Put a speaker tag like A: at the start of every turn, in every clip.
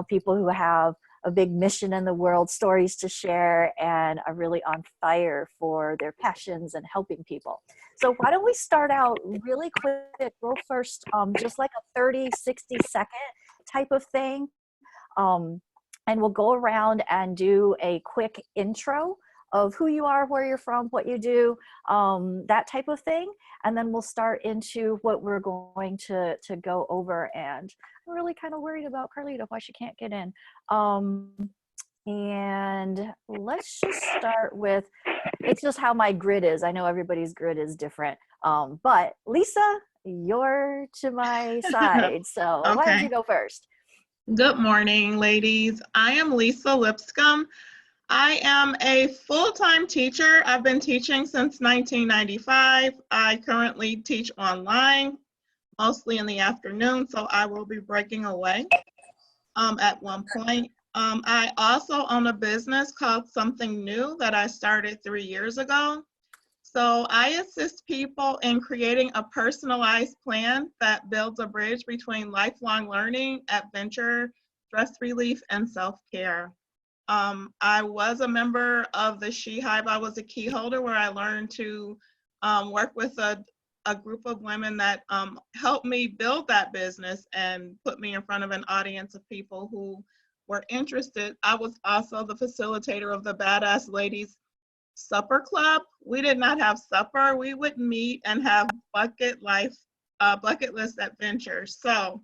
A: people who have a big mission in the world, stories to share, and are really on fire for their passions and helping people. So why don't we start out really quick, real first, just like a 30, 60-second type of thing. And we'll go around and do a quick intro of who you are, where you're from, what you do, that type of thing. And then we'll start into what we're going to go over. And I'm really kind of worried about Carlita, why she can't get in. And let's just start with, it's just how my grid is. I know everybody's grid is different. But Lisa, you're to my side. So
B: Okay.
A: Why don't you go first?
B: Good morning, ladies. I am Lisa Lipscomb. I am a full-time teacher. I've been teaching since 1995. I currently teach online, mostly in the afternoon, so I will be breaking away at one point. I also own a business called Something New that I started 3 years ago. So I assist people in creating a personalized plan that builds a bridge between lifelong learning, adventure, stress relief, and self-care. I was a member of the She Hive. I was a key holder where I learned to work with a group of women that helped me build that business and put me in front of an audience of people who were interested. I was also the facilitator of the Badass Ladies Supper Club. We did not have supper. We would meet and have bucket list adventures. So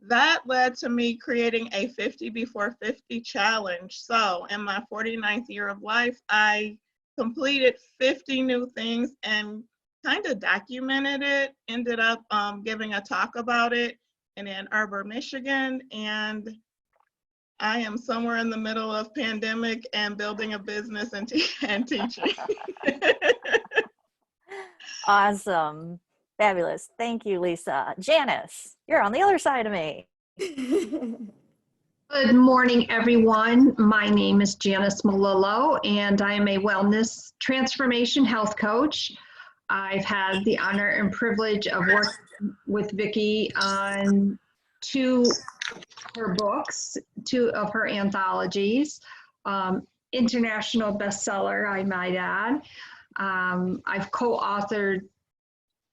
B: that led to me creating a 50 before 50 challenge. So in my 49th year of life, I completed 50 new things and kind of documented it, ended up giving a talk about it in Ann Arbor, Michigan. And I am somewhere in the middle of pandemic and building a business and teaching.
A: Awesome. Fabulous. Thank you, Lisa. Janice, you're on the other side of me.
C: Good morning, everyone. My name is Janice Malillo, and I am a wellness transformation health coach. I've had the honor and privilege of working with Vickie on two of her anthologies, international bestseller, I might add. I've co-authored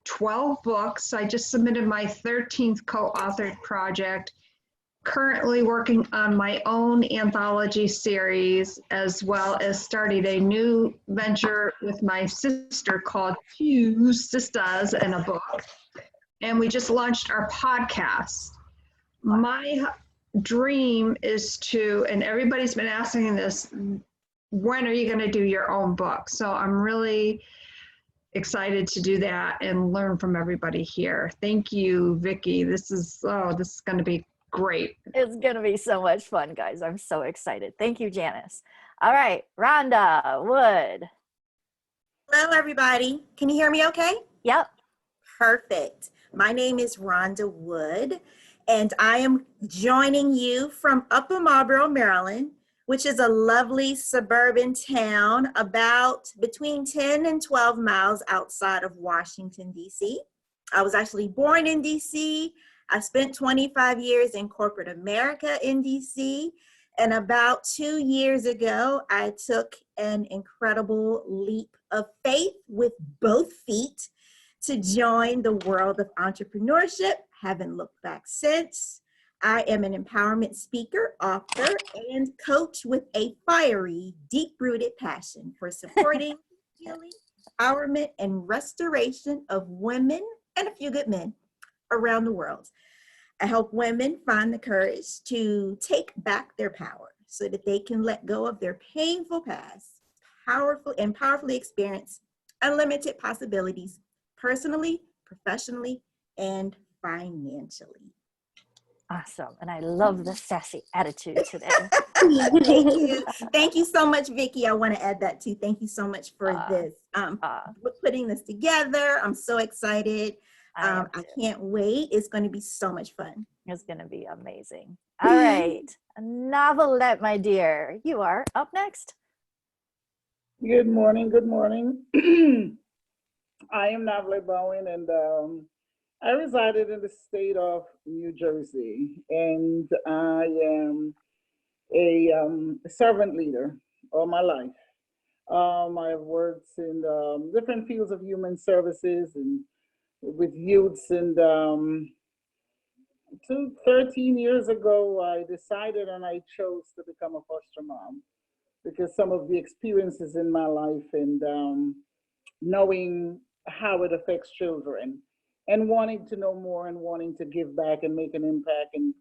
C: 12 books. I just submitted my 13th co-authored project, currently working on my own anthology series, as well as starting a new venture with my sister called Two Sisters and a Book. And we just launched our podcast. My dream is to, and everybody's been asking this, when are you going to do your own book? So I'm really excited to do that and learn from everybody here. Thank you, Vickie. This is going to be great.
A: It's going to be so much fun, guys. I'm so excited. Thank you, Janice. All right, Rhonda Wood.
D: Hello, everybody. Can you hear me okay?
A: Yep.
D: Perfect. My name is Rhonda Wood, and I am joining you from Upper Marlboro, Maryland, which is a lovely suburban town about between 10 and 12 miles outside of Washington, D.C. I was actually born in D.C. I spent 25 years in corporate America in D.C. And about 2 years ago, I took an incredible leap of faith with both feet to join the world of entrepreneurship. Haven't looked back since. I am an empowerment speaker, author, and coach with a fiery, deep-rooted passion for supporting, healing, empowerment, and restoration of women and a few good men around the world. I help women find the courage to take back their power so that they can let go of their painful past, powerfully experience unlimited possibilities personally, professionally, and financially.
A: Awesome. And I love the sassy attitude today.
D: Thank you. Thank you so much, Vickie. I want to add that too. Thank you so much for this. Putting this together. I'm so excited. I can't wait. It's going to be so much fun.
A: It's going to be amazing. All right. Novelette, my dear, you are up next.
E: Good morning. Good morning. I am Novelette Bowen, and I resided in the state of New Jersey, and I am a servant leader all my life. I've worked in different fields of human services and with youths, and 13 years ago, I decided and I chose to become a foster mom because some of the experiences in my life and knowing how it affects children and wanting to know more and wanting to give back and make an impact and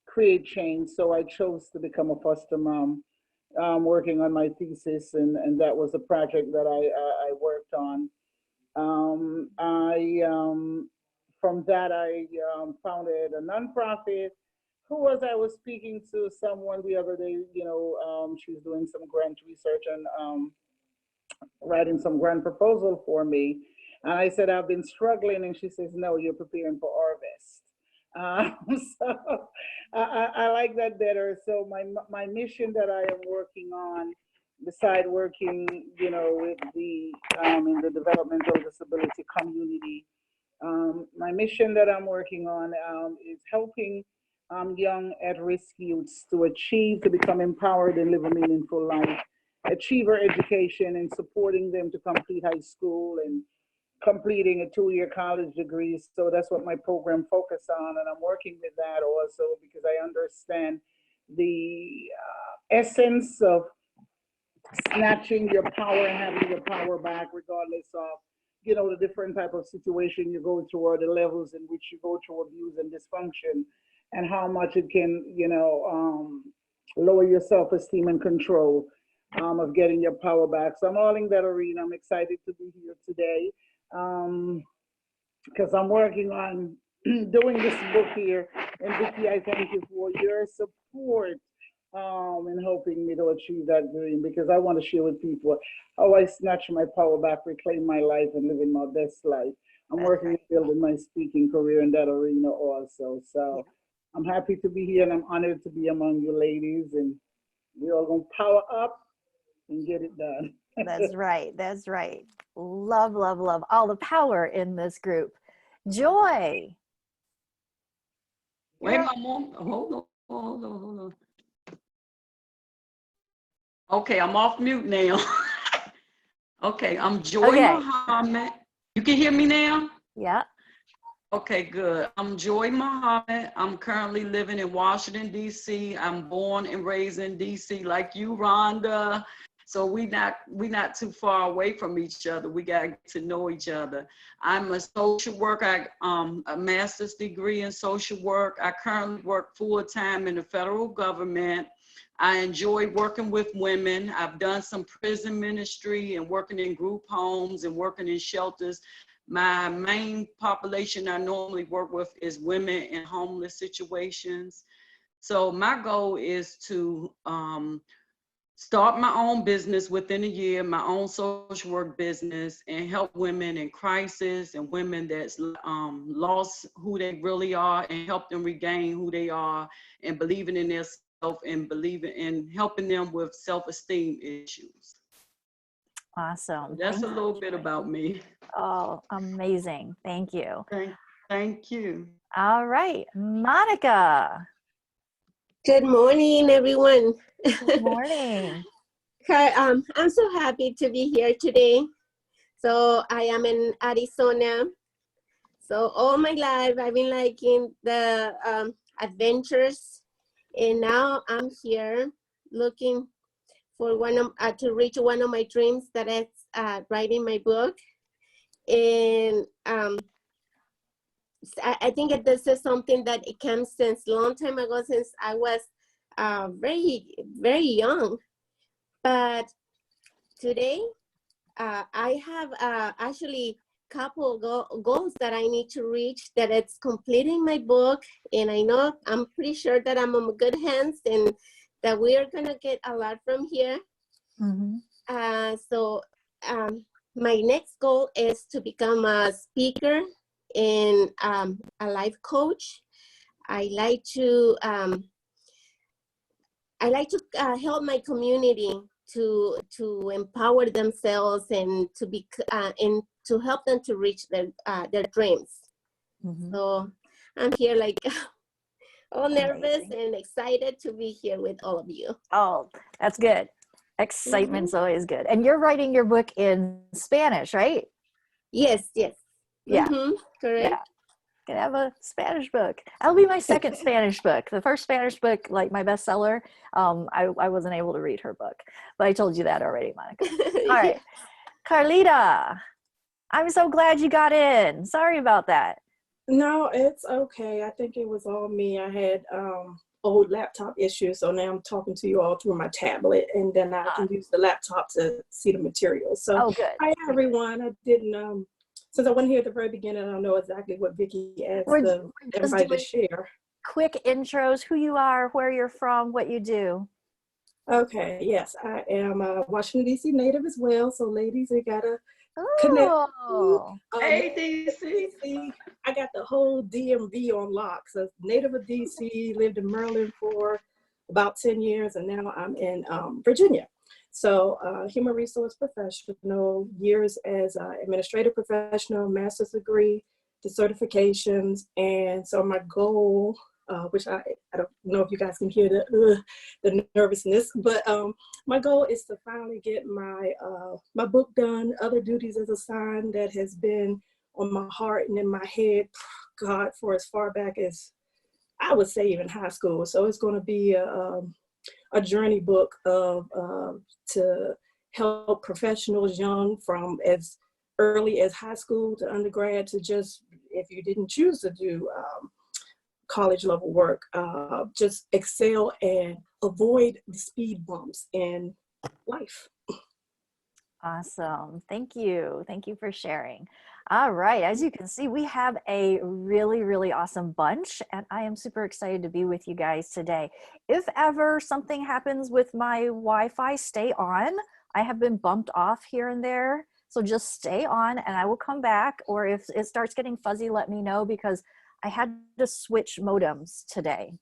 E: create change. So I chose to become a foster mom, working on my thesis, and that was a project that I worked on. I From that I founded a nonprofit. I was speaking to someone the other day. She's doing some grant research and writing some grant proposal for me. And I said, I've been struggling. And she says, no, you're preparing for harvest. So I like that better. So my mission that I am working on, beside working, with the in the developmental disability community, my mission that I'm working on is helping young at-risk youths to become empowered and live a meaningful life, achieve their education, and supporting them to complete high school and completing a 2-year college degree. So that's what my program focuses on, and I'm working with that also because I understand the essence of snatching your power and having your power back, regardless of the different type of situation you go through or the levels in which you go through abuse and dysfunction, and how much it can lower your self-esteem and control of getting your power back. So I'm all in that arena. I'm excited to be here today because I'm working on doing this book here. And Vickie, I thank you for your support in helping me to achieve that dream, because I want to share with people how I snatch my power back, reclaim my life, and live in my best life. I'm working on building my speaking career in that arena also. So I'm happy to be here, and I'm honored to be among you ladies, and we're all going to power up and get it done.
A: That's right. That's right. Love, love, love all the power in this group. Joy.
F: Wait, my mom. Hold on. Okay, I'm off mute now. Okay, I'm Joy Muhammad. You can hear me now?
A: Yeah.
F: Okay, good. I'm Joy Muhammad. I'm currently living in Washington, D.C. I'm born and raised in D.C. like you, Rhonda. So we not too far away from each other. We got to get to know each other. I'm a social worker. A master's degree in social work. I currently work full-time in the federal government. I enjoy working with women. I've done some prison ministry and working in group homes and working in shelters. My main population I normally work with is women in homeless situations. So my goal is to start my own business within a year, my own social work business, and help women in crisis and women that's lost who they really are, and help them regain who they are and believing in themselves and believing in helping them with self-esteem issues.
A: Awesome.
F: That's a little bit about me.
A: Oh, amazing. Thank you.
F: Thank you.
A: All right, Monica.
G: Good morning, everyone.
A: Good morning.
G: Hi, I'm so happy to be here today. So I am in Arizona. So all my life I've been liking the adventures, and now I'm here looking for to reach one of my dreams, that is writing my book. And I think that this is something that it comes since a long time ago, since I was very, very young. But today I have actually couple goals that I need to reach, that it's completing my book. And I'm pretty sure that I'm in good hands and that we are gonna get a lot from here. Mm-hmm. So my next goal is to become a speaker and a life coach. I like to help my community to empower themselves and to help them to reach their dreams.
A: Mhm.
G: So I'm here like all nervous
A: Amazing.
G: and excited to be here with all of you.
A: Oh, that's good. Excitement's always good. And you're writing your book in Spanish, right?
G: Yes, yes.
A: Yeah,
G: Correct.
A: yeah. Gonna have a Spanish book. That'll be my second Spanish book. The first Spanish book, like my bestseller, I wasn't able to read her book, but I told you that already, Monica. All
G: Yeah.
A: right, Carlita, I'm so glad you got in. Sorry about that.
H: No, it's okay. I think it was all me. I had old laptop issues, so now I'm talking to you all through my tablet, and then I can use the laptop to see the materials. So,
A: Oh, good.
H: hi everyone. I didn't since I wasn't here at the very beginning, I don't know exactly what Vickie asked
A: We're just
H: everybody to
A: doing
H: share.
A: quick intros, who you are, where you're from, what you do.
H: Okay, yes, I am a Washington D.C. native as well. So, ladies, we gotta connect.
A: Oh,
F: Hey, DC.
H: DC, I got the whole DMV on lock. So native of DC, lived in Maryland for about 10 years, and now I'm in Virginia. So human resource professional, years as administrative professional, master's degree, the certifications. And so my goal, which I don't know if you guys can hear the nervousness, but my goal is to finally get my my book done, other duties as assigned that has been on my heart and in my head, God, for as far back as I would say even high school. So it's going to be a journey book of to help professionals young from as early as high school to undergrad to just, if you didn't choose to do college level work, just excel and avoid the speed bumps in life.
A: awesome. Thank you. Thank you for sharing. All right. As you can see, we have a really, really awesome bunch, and I am super excited to be with you guys today. If ever something happens with my Wi-Fi, stay on. I have been bumped off here and there, so just stay on and I will come back. Or if it starts getting fuzzy, let me know, because I had to switch modems today.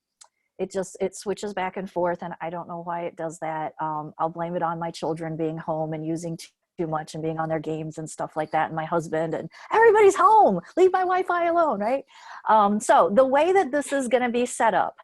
A: It switches back and forth, and I don't know why it does that. I'll blame it on my children being home and using too much and being on their games and stuff like that, and my husband, and everybody's home, leave my Wi-Fi alone, right? So the way that this is going to be set up,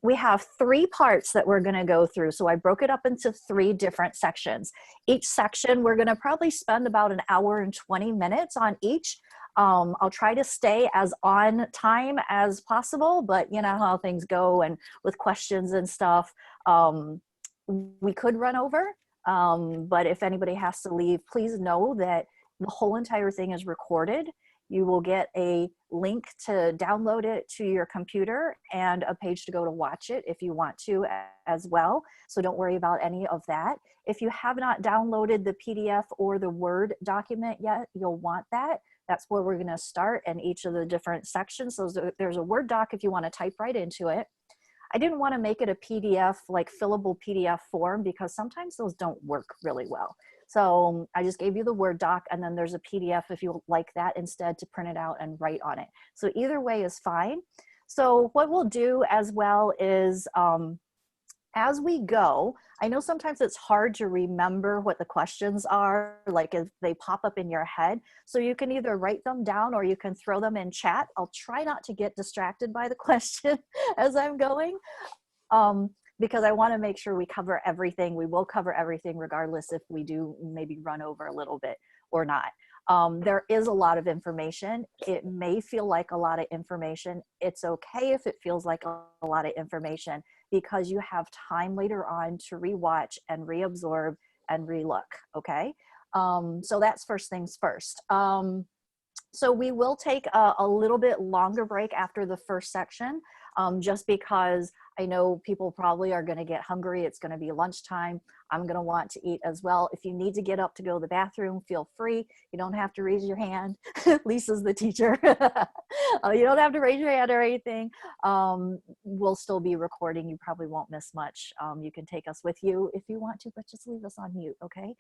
A: we have 3 parts that we're going to go through. So I broke it up into 3 different sections. Each section, we're going to probably spend about an hour and 20 minutes on each. I'll try to stay as on time as possible, but you know how things go, and with questions and stuff, we could run over. But if anybody has to leave, please know that the whole entire thing is recorded. You will get a link to download it to your computer and a page to go to watch it if you want to as well. So don't worry about any of that. If you have not downloaded the PDF or the Word document yet, you'll want that. That's where we're going to start in each of the different sections. So there's a Word doc if you want to type right into it. I didn't want to make it a PDF, like fillable PDF form, because sometimes those don't work really well. So I just gave you the Word doc, and then there's a PDF if you like that instead to print it out and write on it. So either way is fine. So what we'll do as well is, as we go, I know sometimes it's hard to remember what the questions are, like if they pop up in your head. So you can either write them down or you can throw them in chat. I'll try not to get distracted by the question as I'm going, because I want to make sure we cover everything. We will cover everything regardless if we do maybe run over a little bit or not. There is a lot of information. It may feel like a lot of information. It's okay if it feels like a lot of information, because you have time later on to rewatch and reabsorb and relook, okay? So that's first things first. So we will take a little bit longer break after the first section, just because I know people probably are gonna get hungry. It's gonna be lunchtime. I'm gonna want to eat as well. If you need to get up to go to the bathroom, feel free. You don't have to raise your hand. Lisa's the teacher. You don't have to raise your hand or anything. We'll still be recording. You probably won't miss much. You can take us with you if you want to, but just leave us on mute, okay?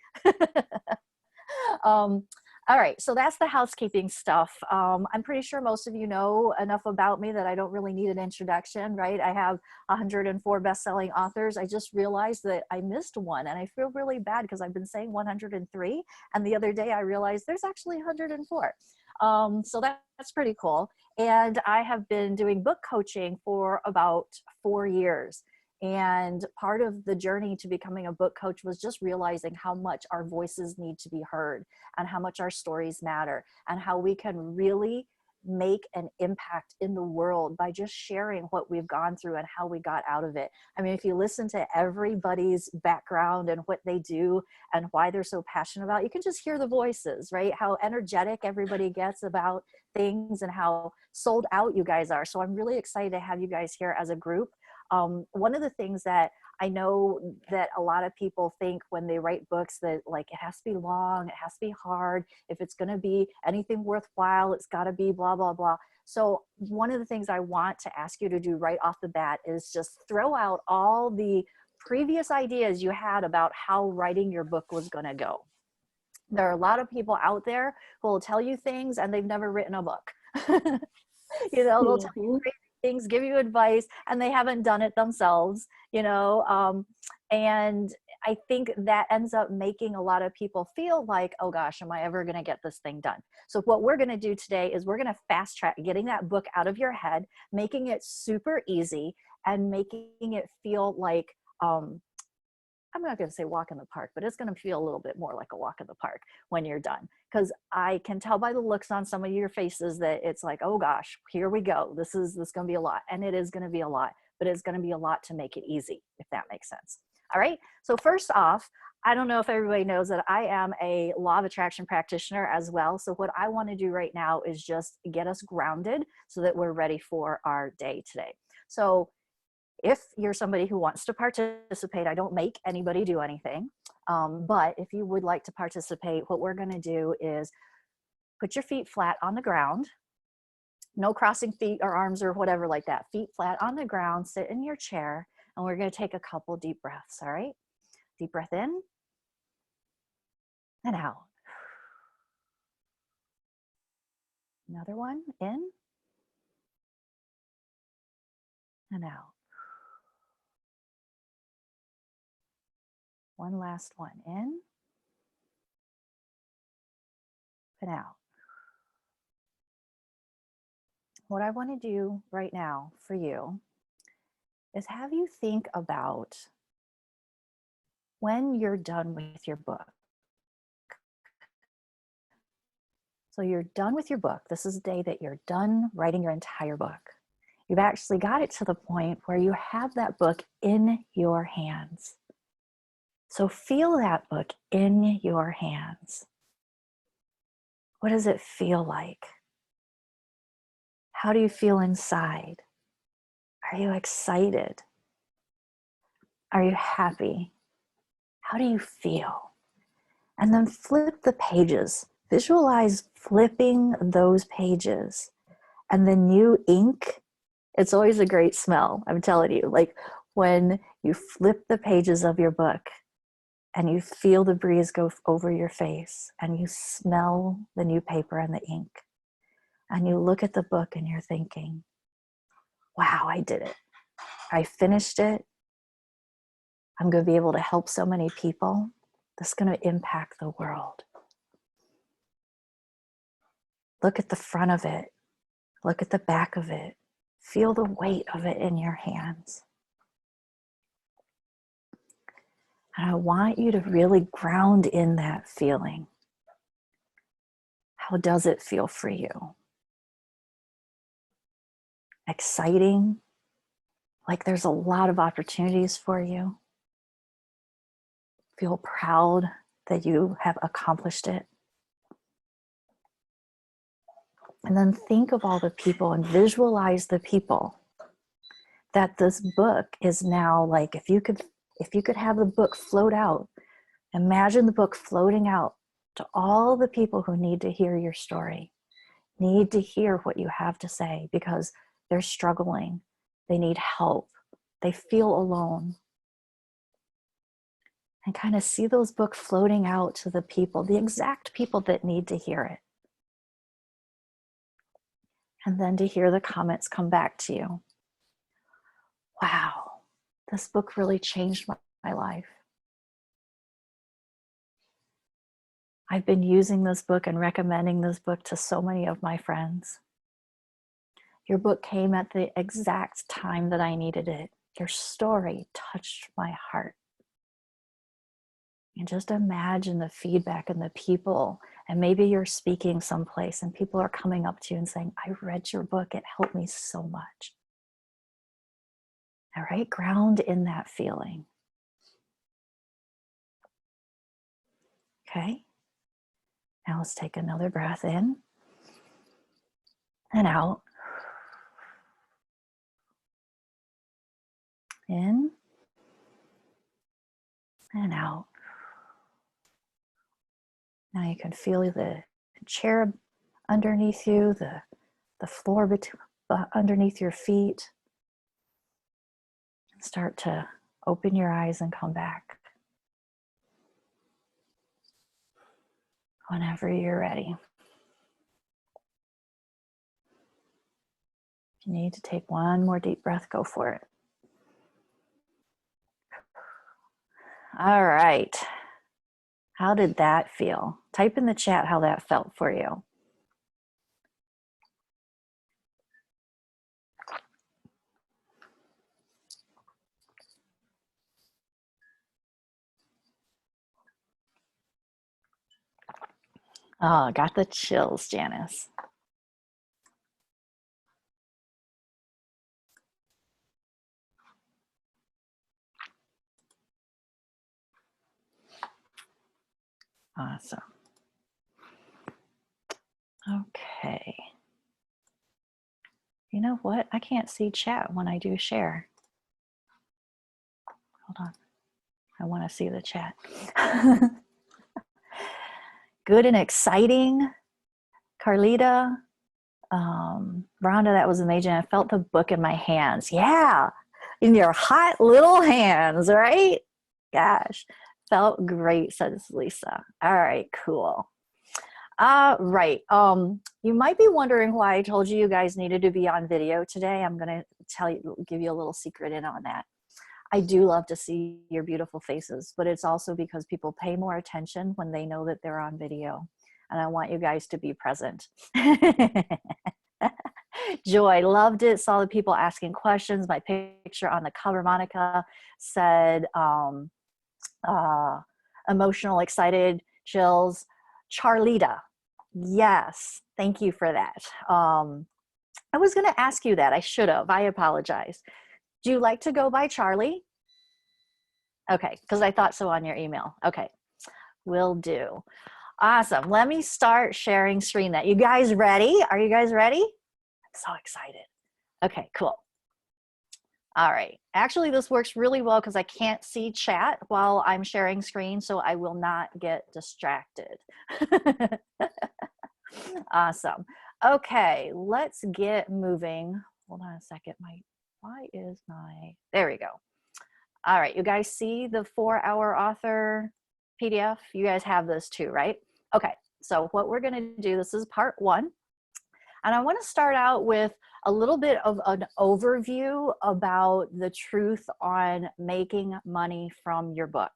A: All right, so that's the housekeeping stuff. I'm pretty sure most of you know enough about me that I don't really need an introduction, right? I have 104 best-selling authors. I just realized that I missed one, and I feel really bad because I've been saying 103, and the other day I realized there's actually 104. So that's pretty cool. And I have been doing book coaching for about 4 years. And part of the journey to becoming a book coach was just realizing how much our voices need to be heard and how much our stories matter and how we can really make an impact in the world by just sharing what we've gone through and how we got out of it. I mean, if you listen to everybody's background and what they do and why they're so passionate about it, you can just hear the voices, right? How energetic everybody gets about things and how sold out you guys are. So I'm really excited to have you guys here as a group. One of the things that I know that a lot of people think when they write books that like it has to be long, it has to be hard. If it's going to be anything worthwhile, it's got to be blah, blah, blah. So one of the things I want to ask you to do right off the bat is just throw out all the previous ideas you had about how writing your book was going to go. There are a lot of people out there who will tell you things and they've never written a book. You know, they'll tell you crazy things, give you advice, and they haven't done it themselves, you know. And I think that ends up making a lot of people feel like, oh gosh, am I ever going to get this thing done? So what we're going to do today is we're going to fast track getting that book out of your head, making it super easy and making it feel like, I'm not going to say walk in the park, but it's going to feel a little bit more like a walk in the park when you're done. Because I can tell by the looks on some of your faces that it's like, oh gosh, here we go. This is going to be a lot. And it is going to be a lot, but it's going to be a lot to make it easy, if that makes sense. All right. So first off, I don't know if everybody knows that I am a law of attraction practitioner as well. So what I want to do right now is just get us grounded so that we're ready for our day today. So if you're somebody who wants to participate, I don't make anybody do anything. But if you would like to participate, what we're going to do is put your feet flat on the ground. No crossing feet or arms or whatever like that. Feet flat on the ground, sit in your chair, and we're going to take a couple deep breaths, all right? Deep breath in and out. Another one, in and out. One last one, in and out. What I want to do right now for you is have you think about when you're done with your book. So you're done with your book. This is the day that you're done writing your entire book. You've actually got it to the point where you have that book in your hands. So feel that book in your hands. What does it feel like? How do you feel inside? Are you excited? Are you happy? How do you feel? And then flip the pages. Visualize flipping those pages. And the new ink, it's always a great smell, I'm telling you. Like when you flip the pages of your book and you feel the breeze go over your face and you smell the new paper and the ink and you look at the book and you're thinking, wow, I did it. I finished it. I'm going to be able to help so many people. This is going to impact the world. Look at the front of it. Look at the back of it. Feel the weight of it in your hands. And I want you to really ground in that feeling. How does it feel for you? Exciting? Like there's a lot of opportunities for you? Feel proud that you have accomplished it? And then think of all the people and visualize the people that this book is now like. If you could have the book float out, imagine the book floating out to all the people who need to hear your story, need to hear what you have to say because they're struggling, they need help, they feel alone. And kind of see those books floating out to the people, the exact people that need to hear it. And then to hear the comments come back to you. Wow, this book really changed my life. I've been using this book and recommending this book to so many of my friends. Your book came at the exact time that I needed it. Your story touched my heart. And just imagine the feedback and the people, and maybe you're speaking someplace and people are coming up to you and saying, I read your book, it helped me so much. All right, ground in that feeling. Okay, now let's take another breath in and out. In and out. Now you can feel the chair underneath you, the floor underneath your feet. Start to open your eyes and come back whenever you're ready. If you need to take one more deep breath, go for it. All right. How did that feel? Type in the chat how that felt for you. Oh, got the chills, Janice. Awesome. Okay. You know what? I can't see chat when I do share. Hold on. I want to see the chat. Good and exciting. Carlita, Rhonda, that was amazing. I felt the book in my hands. Yeah, in your hot little hands, right? Gosh, felt great, says Lisa. All right, cool. Right. You might be wondering why I told you guys needed to be on video today. I'm going to give you a little secret in on that. I do love to see your beautiful faces, but it's also because people pay more attention when they know that they're on video. And I want you guys to be present. Joy, loved it. Saw the people asking questions. My picture on the cover, Monica said, emotional, excited, chills. Charlita, yes, thank you for that. I was going to ask you that. I should have. I apologize. Do you like to go by Charlie? Okay, because I thought so on your email. Okay, will do. Awesome. Let me start sharing screen that. You guys ready? Are you guys ready? I'm so excited. Okay, cool. All right. Actually, this works really well because I can't see chat while I'm sharing screen, so I will not get distracted. Awesome. Okay, let's get moving. Hold on a second. There we go. All right, you guys see the 4-hour author PDF? You guys have this too, right? Okay, so what we're gonna do, this is part 1. And I wanna start out with a little bit of an overview about the truth on making money from your book.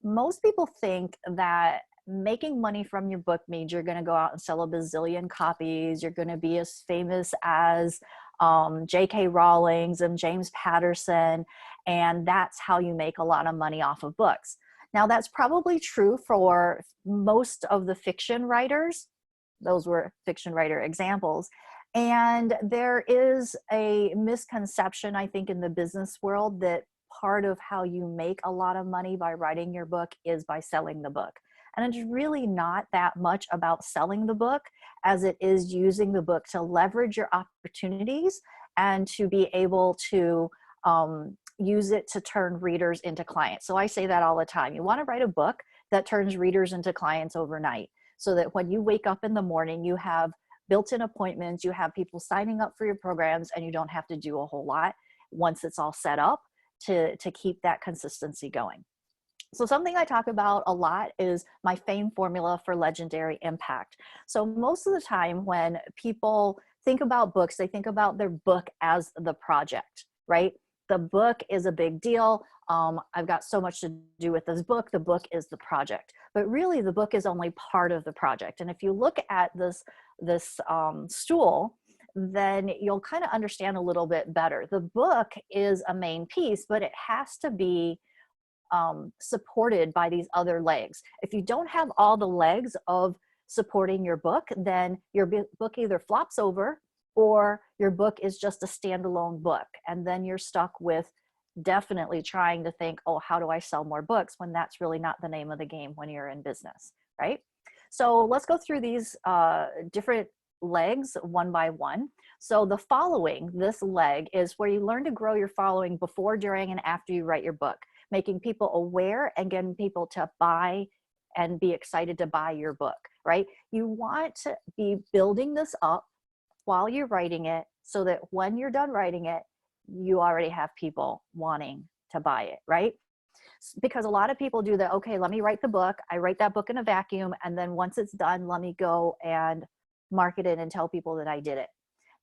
A: Most people think that making money from your book means you're going to go out and sell a bazillion copies. You're going to be as famous as J.K. Rowling and James Patterson, and that's how you make a lot of money off of books. Now, that's probably true for most of the fiction writers. Those were fiction writer examples. And there is a misconception, I think, in the business world that part of how you make a lot of money by writing your book is by selling the book. And it's really not that much about selling the book as it is using the book to leverage your opportunities and to be able to use it to turn readers into clients. So I say that all the time. You want to write a book that turns readers into clients overnight, so that when you wake up in the morning, you have built-in appointments, you have people signing up for your programs, and you don't have to do a whole lot once it's all set up to keep that consistency going. So something I talk about a lot is my FAME formula for legendary impact. So most of the time when people think about books, they think about their book as the project, right? The book is a big deal. I've got so much to do with this book. The book is the project, but really the book is only part of the project. And if you look at this stool, then you'll kind of understand a little bit better. The book is a main piece, but it has to be supported by these other legs. If you don't have all the legs of supporting your book, then your book either flops over or your book is just a standalone book. And then you're stuck with definitely trying to think, oh, how do I sell more books, when that's really not the name of the game when you're in business, right? So let's go through these different legs one by one. So the following, this leg, is where you learn to grow your following before, during, and after you write your book, making people aware and getting people to buy and be excited to buy your book, right? You want to be building this up while you're writing it so that when you're done writing it, you already have people wanting to buy it, right? Because a lot of people do that. Okay, let me write the book. I write that book in a vacuum. And then once it's done, let me go and market it and tell people that I did it.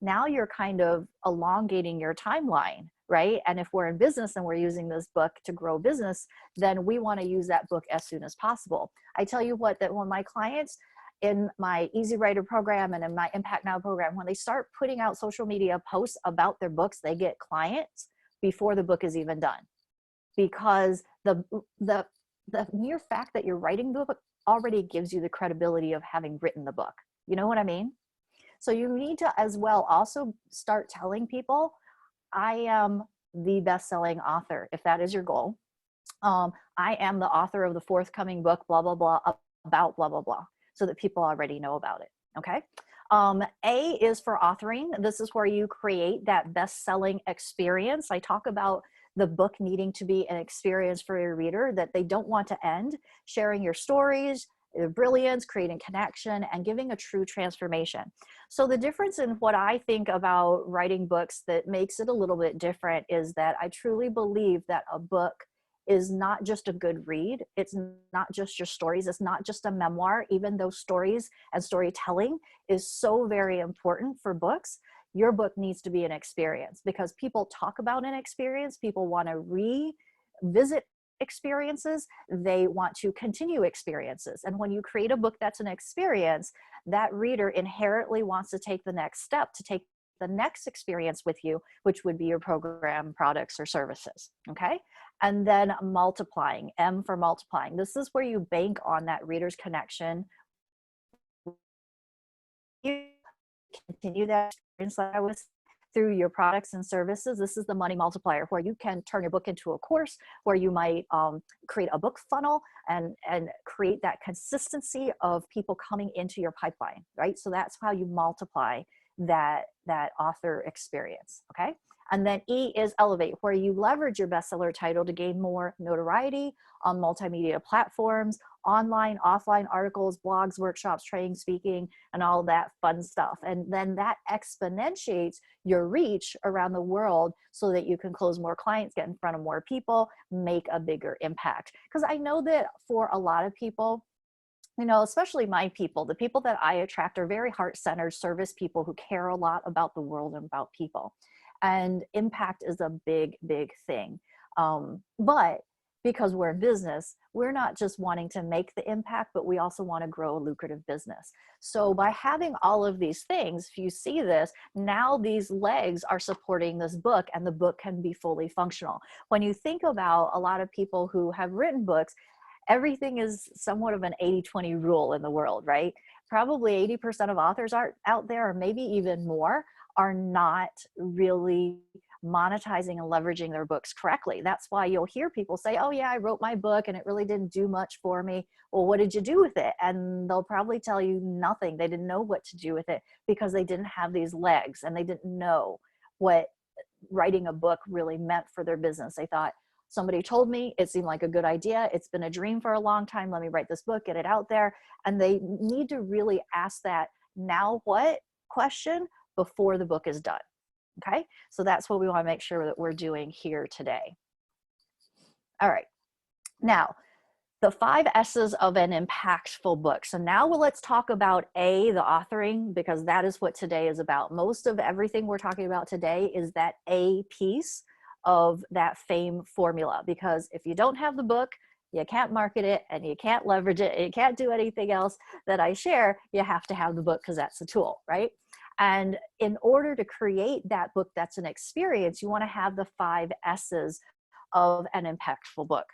A: Now you're kind of elongating your timeline, right? And if we're in business and we're using this book to grow business, then we want to use that book as soon as possible. I tell you what, that when my clients in my Easy Writer program and in my Impact Now program, when they start putting out social media posts about their books, they get clients before the book is even done. Because the mere fact that you're writing the book already gives you the credibility of having written the book. You know what I mean? So you need to as well also start telling people, I am the best-selling author, if that is your goal. I am the author of the forthcoming book, blah, blah, blah, about blah, blah, blah, so that people already know about it, okay? A is for authoring. This is where you create that best-selling experience. I talk about the book needing to be an experience for your reader that they don't want to end, sharing your stories, the brilliance, creating connection, and giving a true transformation. So the difference in what I think about writing books that makes it a little bit different is that I truly believe that a book is not just a good read. It's not just your stories. It's not just a memoir, even though stories and storytelling is so very important for books. Your book needs to be an experience, because people talk about an experience. People want to revisit experiences. They want to continue experiences. And when you create a book that's an experience, that reader inherently wants to take the next step, to take the next experience with you, which would be your program, products, or services, okay? And then multiplying, M for multiplying. This is where you bank on that reader's connection. You continue that experience like I was through your products and services. This is the money multiplier, where you can turn your book into a course, where you might create a book funnel and create that consistency of people coming into your pipeline, right? So that's how you multiply that author experience, okay? And then E is elevate, where you leverage your bestseller title to gain more notoriety on multimedia platforms, online, offline articles, blogs, workshops, training, speaking, and all that fun stuff. And then that exponentiates your reach around the world so that you can close more clients, get in front of more people, make a bigger impact. Because I know that for a lot of people, you know, especially my people, the people that I attract are very heart-centered service people who care a lot about the world and about people. And impact is a big, big thing. But because we're in business, we're not just wanting to make the impact, but we also want to grow a lucrative business. So by having all of these things, if you see this, now these legs are supporting this book, and the book can be fully functional. When you think about a lot of people who have written books, everything is somewhat of an 80-20 rule in the world, right? Probably 80% of authors are out there, or maybe even more, are not really monetizing and leveraging their books correctly. That's why you'll hear people say, oh yeah, I wrote my book and it really didn't do much for me. Well, what did you do with it? And they'll probably tell you nothing. They didn't know what to do with it because they didn't have these legs, and they didn't know what writing a book really meant for their business. They thought, somebody told me, it seemed like a good idea. It's been a dream for a long time. Let me write this book, get it out there. And they need to really ask that now what question before the book is done. Okay, so that's what we want to make sure that we're doing here today. All right, now the 5 S's of an impactful book. So now let's talk about A, the authoring, because that is what today is about. Most of everything we're talking about today is that A piece of that FAME formula, because if you don't have the book, you can't market it and you can't leverage it and you can't do anything else that I share. You have to have the book because that's the tool, right? And in order to create that book that's an experience, you want to have the 5 S's of an impactful book.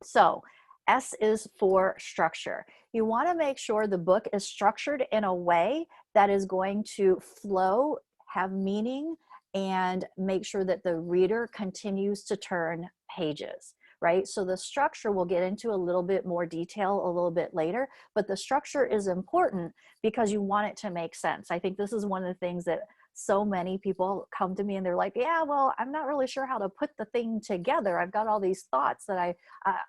A: So S is for structure. You want to make sure the book is structured in a way that is going to flow, have meaning, and make sure that the reader continues to turn pages, right? So the structure we'll get into a little bit more detail a little bit later, but the structure is important because you want it to make sense. I think this is one of the things that so many people come to me and they're like, yeah, well, I'm not really sure how to put the thing together. I've got all these thoughts that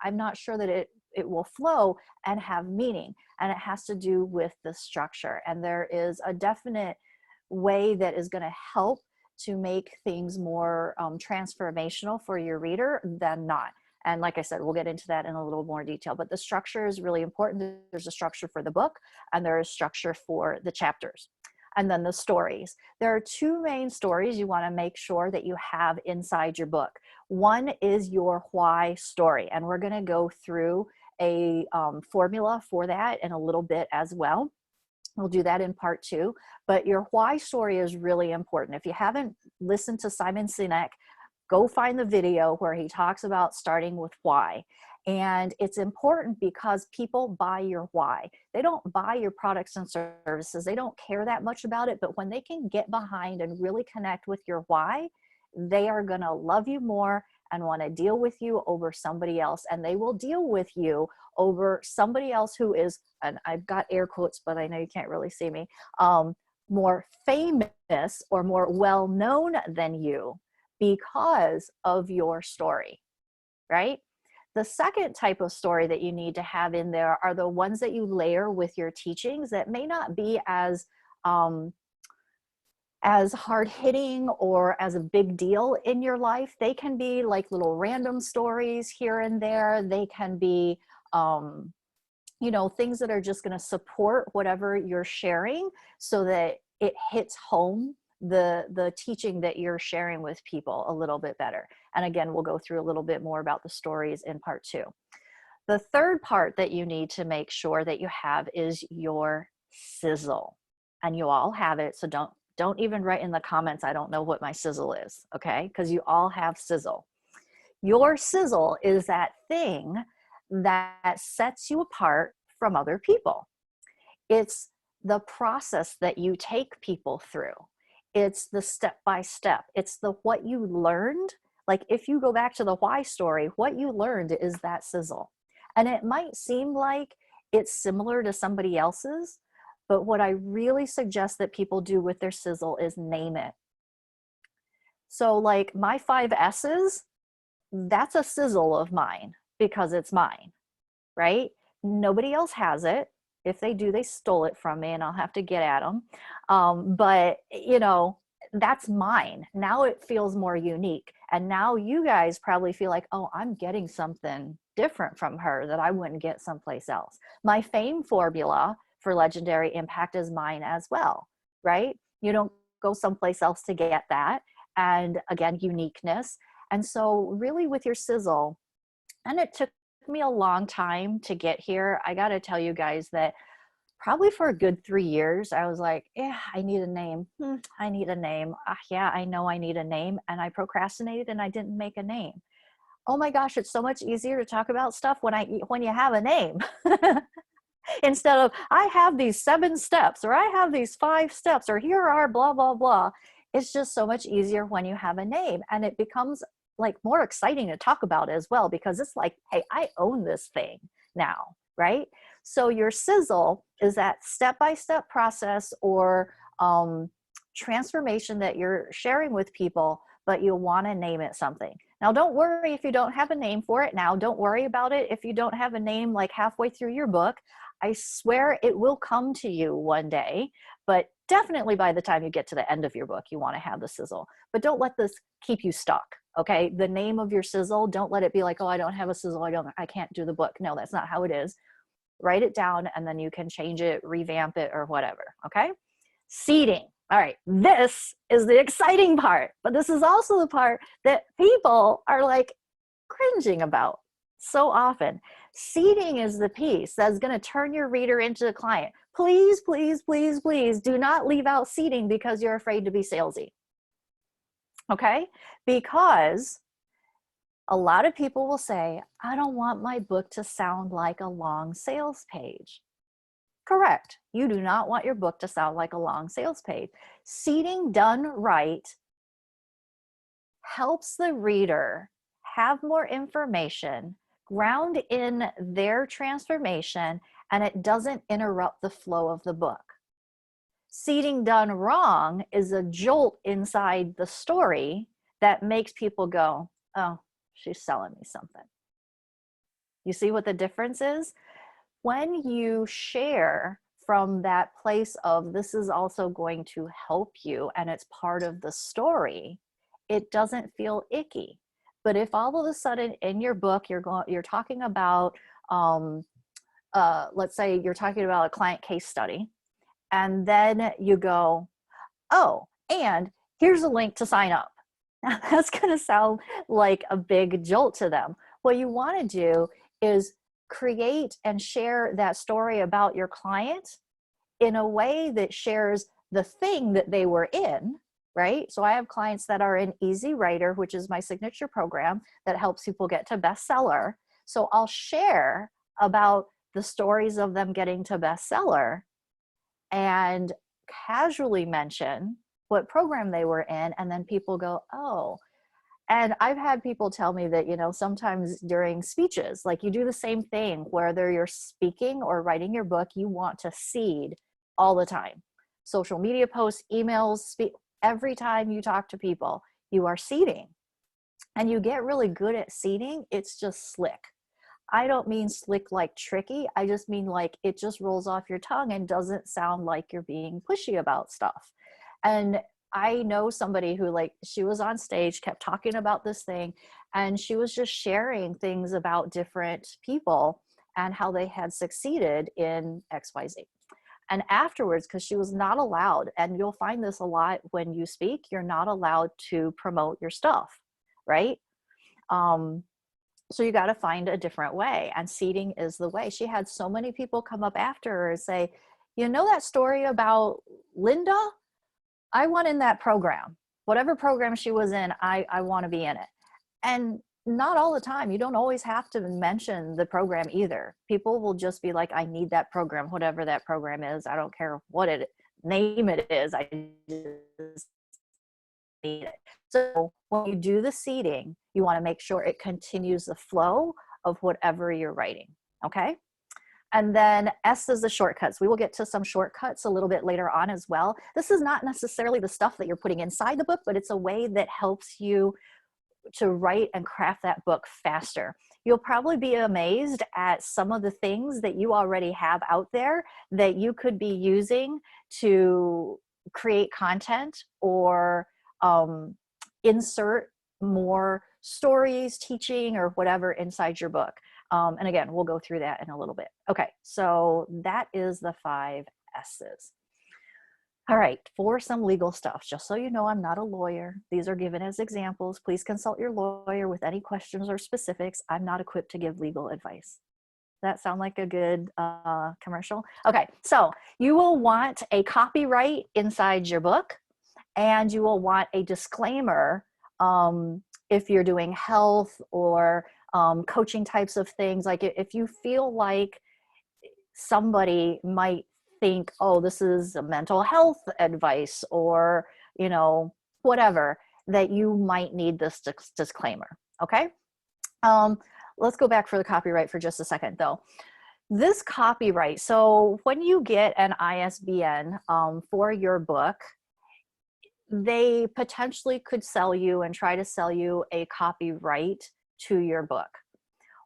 A: I'm not sure that it will flow and have meaning. And it has to do with the structure. And there is a definite way that is going to help to make things more transformational for your reader than not. And like I said, we'll get into that in a little more detail, but the structure is really important. There's a structure for the book and there is structure for the chapters. And then the stories. There are 2 main stories you want to make sure that you have inside your book. One is your why story, and we're going to go through a formula for that in a little bit as well. We'll do that in part 2, but your why story is really important. If you haven't listened to Simon Sinek, go find the video where he talks about starting with why. And it's important because people buy your why. They don't buy your products and services. They don't care that much about it, but when they can get behind and really connect with your why, they are going to love you more and want to deal with you over somebody else. And they will deal with you over somebody else who is, and I've got air quotes, but I know you can't really see me, more famous or more well-known than you because of your story, right? The second type of story that you need to have in there are the ones that you layer with your teachings that may not be as hard-hitting or as a big deal in your life. They can be like little random stories here and there. They can be, you know, things that are just going to support whatever you're sharing so that it hits home the teaching that you're sharing with people a little bit better. And again, we'll go through a little bit more about the stories in part 2. The third part that you need to make sure that you have is your sizzle. And you all have it, so don't even write in the comments, I don't know what my sizzle is, okay? Because you all have sizzle. Your sizzle is that thing that sets you apart from other people. It's the process that you take people through. It's the step-by-step. It's the what you learned. Like if you go back to the why story, what you learned is that sizzle. And it might seem like it's similar to somebody else's, but what I really suggest that people do with their sizzle is name it. So like my 5 S's, that's a sizzle of mine because it's mine, right? Nobody else has it. If they do, they stole it from me and I'll have to get at them. But you know, that's mine. Now it feels more unique. And now you guys probably feel like, oh, I'm getting something different from her that I wouldn't get someplace else. My FAME formula for legendary impact is mine as well, right? You don't go someplace else to get that. And again, uniqueness. And so really with your sizzle, and it took me a long time to get here. I got to tell you guys that probably for a good 3 years, I was like, yeah, I need a name. I need a name. Yeah, I know I need a name. And I procrastinated and I didn't make a name. Oh my gosh, it's so much easier to talk about stuff when you have a name. Instead of, I have these 7 steps, or I have these 5 steps, or here are blah, blah, blah. It's just so much easier when you have a name, and it becomes like more exciting to talk about as well, because it's like, hey, I own this thing now, right? So your sizzle is that step-by-step process or transformation that you're sharing with people, but you want to name it something. Now, don't worry if you don't have a name for it now. Don't worry about it if you don't have a name like halfway through your book. I swear it will come to you one day, but definitely by the time you get to the end of your book, you want to have the sizzle. But don't let this keep you stuck, okay? The name of your sizzle, don't let it be like, oh, I don't have a sizzle, I can't do the book. No, that's not how it is. Write it down and then you can change it, revamp it, or whatever, okay? Seeding. All right, this is the exciting part, but this is also the part that people are like cringing about so often. Seating is the piece that's going to turn your reader into a client. Please, please, please, please do not leave out seating because you're afraid to be salesy. Okay? Because a lot of people will say, I don't want my book to sound like a long sales page. Correct. You do not want your book to sound like a long sales page. Seating done right helps the reader have more information, ground in their transformation, and it doesn't interrupt the flow of the book. Seating done wrong is a jolt inside the story that makes people go, oh, she's selling me something. You see what the difference is? When you share from that place of this is also going to help you and it's part of the story, it doesn't feel icky. But if all of a sudden in your book you're talking about let's say you're talking about a client case study, and then you go, oh, and here's a link to sign up. Now that's going to sound like a big jolt to them. What you want to do is create and share that story about your client in a way that shares the thing that they were in, right? So I have clients that are in Easy Writer, which is my signature program that helps people get to bestseller. So I'll share about the stories of them getting to bestseller and casually mention what program they were in, and then people go, oh. And I've had people tell me that, you know, sometimes during speeches, like you do the same thing, whether you're speaking or writing your book, you want to seed all the time. Social media posts, emails, every time you talk to people, you are seeding. And you get really good at seeding, it's just slick. I don't mean slick like tricky, I just mean like it just rolls off your tongue and doesn't sound like you're being pushy about stuff. And I know somebody who, like, she was on stage, kept talking about this thing, and she was just sharing things about different people and how they had succeeded in XYZ. And afterwards, because she was not allowed, and you'll find this a lot when you speak, you're not allowed to promote your stuff, right? So you got to find a different way, and seating is the way. She had so many people come up after her and say, you know that story about Linda? I want in that program. Whatever program she was in, I want to be in it. And not all the time. You don't always have to mention the program either. People will just be like, I need that program, whatever that program is. I don't care what name it is. I just need it. So when you do the seeding, you want to make sure it continues the flow of whatever you're writing. Okay. And then S is the shortcuts. We will get to some shortcuts a little bit later on as well. This is not necessarily the stuff that you're putting inside the book, but it's a way that helps you to write and craft that book faster. You'll probably be amazed at some of the things that you already have out there that you could be using to create content or insert more stories, teaching, or whatever inside your book. And again, we'll go through that in a little bit. Okay, so that is the 5 S's. All right, for some legal stuff, just so you know, I'm not a lawyer. These are given as examples. Please consult your lawyer with any questions or specifics. I'm not equipped to give legal advice. That sound like a good commercial? Okay, so you will want a copyright inside your book, and you will want a disclaimer if you're doing health or coaching types of things. Like if you feel like somebody might think, oh, this is a mental health advice, or, you know, whatever, that you might need this disclaimer. Okay. Let's go back for the copyright for just a second though. This copyright, so when you get an ISBN for your book, they potentially could sell you and try to sell you a copyright to your book.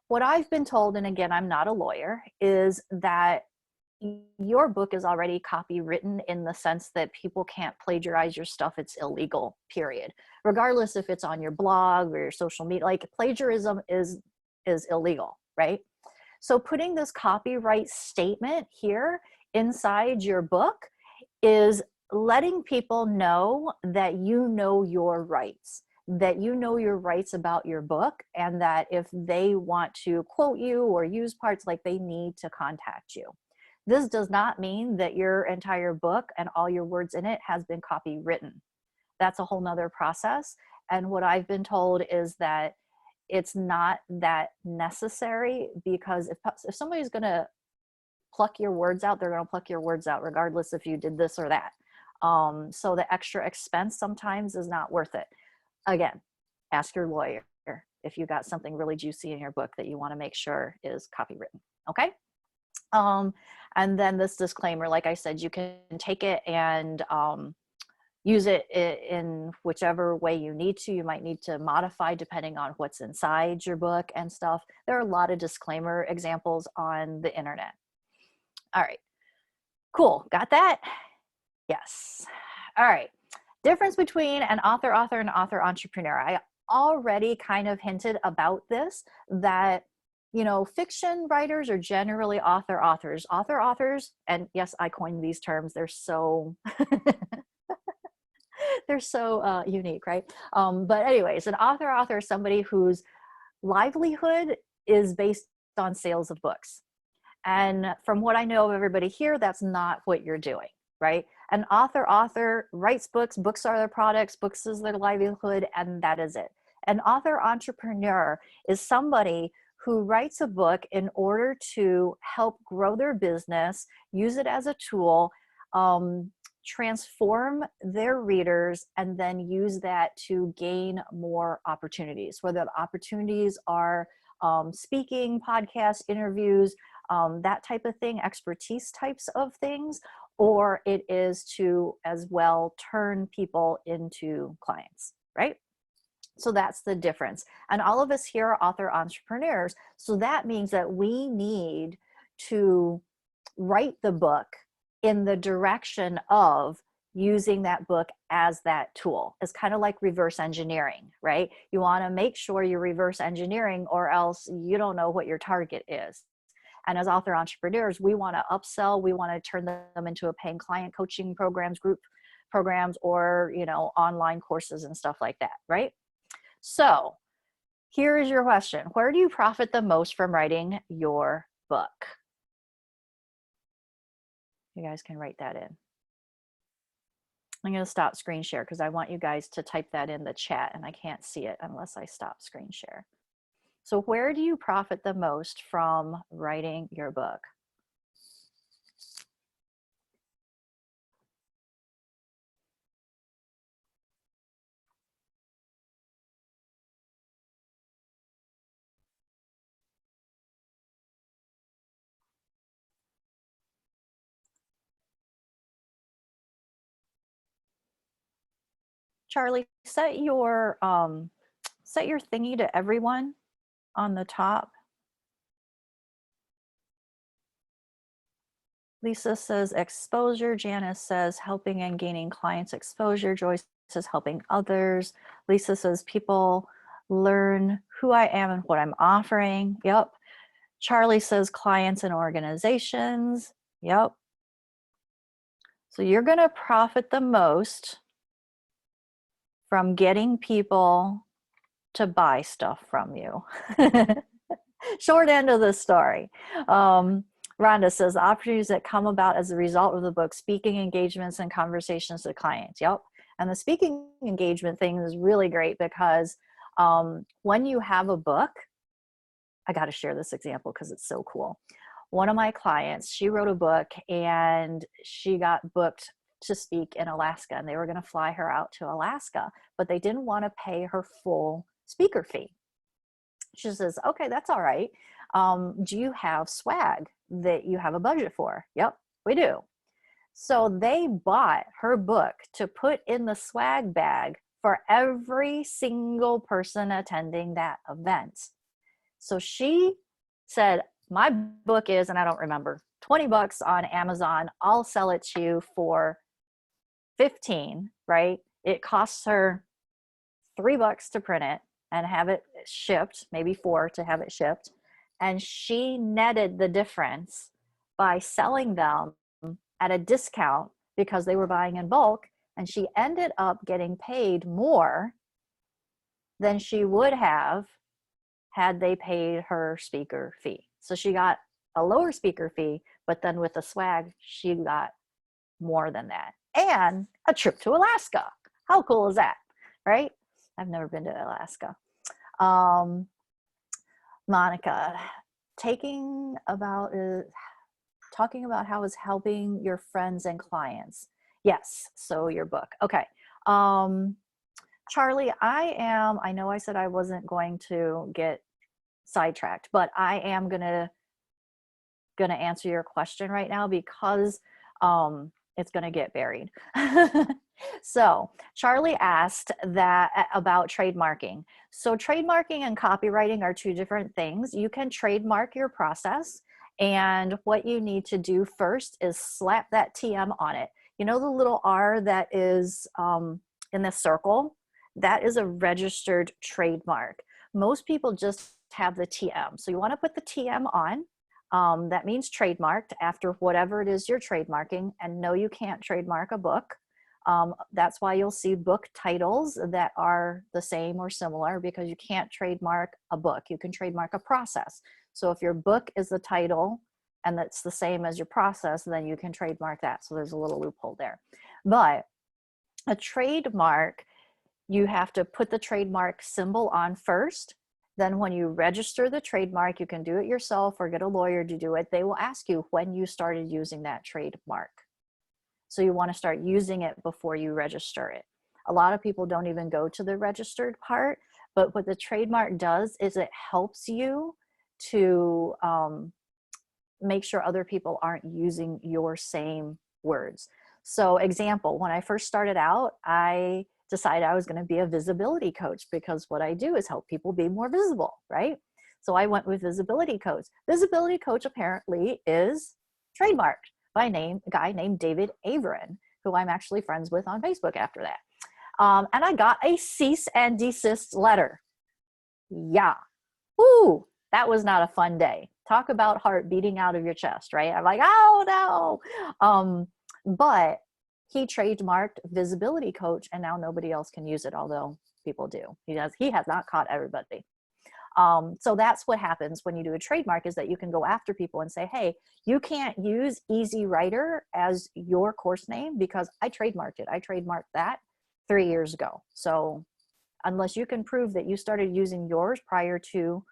A: What I've been told, and again, I'm not a lawyer, is that your book is already copywritten in the sense that people can't plagiarize your stuff. It's illegal, period. Regardless if it's on your blog or your social media, like plagiarism is illegal, right? So putting this copyright statement here inside your book is letting people know that you know your rights, that you know your rights about your book, and that if they want to quote you or use parts, like, they need to contact you. This does not mean that your entire book and all your words in it has been copywritten. That's a whole nother process. And what I've been told is that it's not that necessary, because if somebody's going to pluck your words out, they're going to pluck your words out regardless if you did this or that. So the extra expense sometimes is not worth it. Again, ask your lawyer if you got something really juicy in your book that you want to make sure is copywritten. Okay. And then this disclaimer, like I said, you can take it and use it in whichever way you need to. You might need to modify depending on what's inside your book and stuff. There are a lot of disclaimer examples on the internet. All right, cool, got that? Yes. All right, difference between an author and author entrepreneur. I already kind of hinted about this, that, you know, fiction writers are generally authors. Authors, and yes, I coined these terms, they're so they're so unique, right? But anyways, an author is somebody whose livelihood is based on sales of books. And from what I know of everybody here, that's not what you're doing, right? An author writes books, books are their products, books is their livelihood, and that is it. An author entrepreneur is somebody who writes a book in order to help grow their business, use it as a tool, transform their readers, and then use that to gain more opportunities, whether the opportunities are speaking, podcasts, interviews, that type of thing, expertise types of things, or it is to as well turn people into clients, right? So that's the difference. And all of us here are author entrepreneurs. So that means that we need to write the book in the direction of using that book as that tool. It's kind of like reverse engineering, right? You want to make sure you're reverse engineering, or else you don't know what your target is. And as author entrepreneurs, we want to upsell, we want to turn them into a paying client, coaching programs, group programs, or, you know, online courses and stuff like that, right? So here is your question. Where do you profit the most from writing your book? You guys can write that in. I'm going to stop screen share because I want you guys to type that in the chat, and I can't see it unless I stop screen share. So where do you profit the most from writing your book? Charlie, set your thingy to everyone on the top. Lisa says exposure. Janice says helping and gaining clients exposure. Joyce says helping others. Lisa says people learn who I am and what I'm offering. Yep. Charlie says clients and organizations. Yep. So you're going to profit the most from getting people to buy stuff from you. Short end of the story. Rhonda says the opportunities that come about as a result of the book, speaking engagements and conversations with clients. Yep. And the speaking engagement thing is really great because when you have a book, I got to share this example because it's so cool. One of my clients, she wrote a book and she got booked to speak in Alaska, and they were going to fly her out to Alaska, but they didn't want to pay her full speaker fee. She says, okay, that's all right. Do you have swag that you have a budget for? Yep, we do. So they bought her book to put in the swag bag for every single person attending that event. So she said, my book is, and I don't remember, $20 on Amazon. I'll sell it to you for 15, right? It costs her $3 to print it and have it shipped, maybe $4 to have it shipped. And she netted the difference by selling them at a discount because they were buying in bulk, and she ended up getting paid more than she would have had they paid her speaker fee. So she got a lower speaker fee, but then with the swag, she got more than that. And a trip to Alaska. How cool is that, right? I've never been to Alaska. Monica, talking about how it's helping your friends and clients. Yes, so your book. Okay. Charlie, I know I said I wasn't going to get sidetracked, but I am gonna answer your question right now because it's gonna get buried. So Charlie asked that about trademarking. So trademarking and copywriting are two different things. You can trademark your process, and what you need to do first is slap that TM on it. You know the little R that is in the circle? That is a registered trademark. Most people just have the TM. So you want to put the TM on. That means trademarked after whatever it is you're trademarking. And no, you can't trademark a book. That's why you'll see book titles that are the same or similar, because you can't trademark a book. You can trademark a process. So if your book is the title and that's the same as your process, then you can trademark that. So there's a little loophole there. But a trademark, you have to put the trademark symbol on first. Then when you register the trademark, you can do it yourself or get a lawyer to do it. They will ask you when you started using that trademark. So you want to start using it before you register it. A lot of people don't even go to the registered part, but what the trademark does is it helps you to make sure other people aren't using your same words. So example, when I first started out, I decided I was going to be a visibility coach because what I do is help people be more visible, right? So I went with visibility coach. Visibility coach apparently is trademarked by a guy named David Averin, who I'm actually friends with on Facebook after that. And I got a cease and desist letter. Yeah. Ooh, that was not a fun day. Talk about heart beating out of your chest, right? I'm like, oh no. But he trademarked visibility coach, and now nobody else can use it, although people do. He has not caught everybody. So that's what happens when you do a trademark, is that you can go after people and say, hey, you can't use Easy Writer as your course name because I trademarked it. I trademarked that 3 years ago. So unless you can prove that you started using yours prior to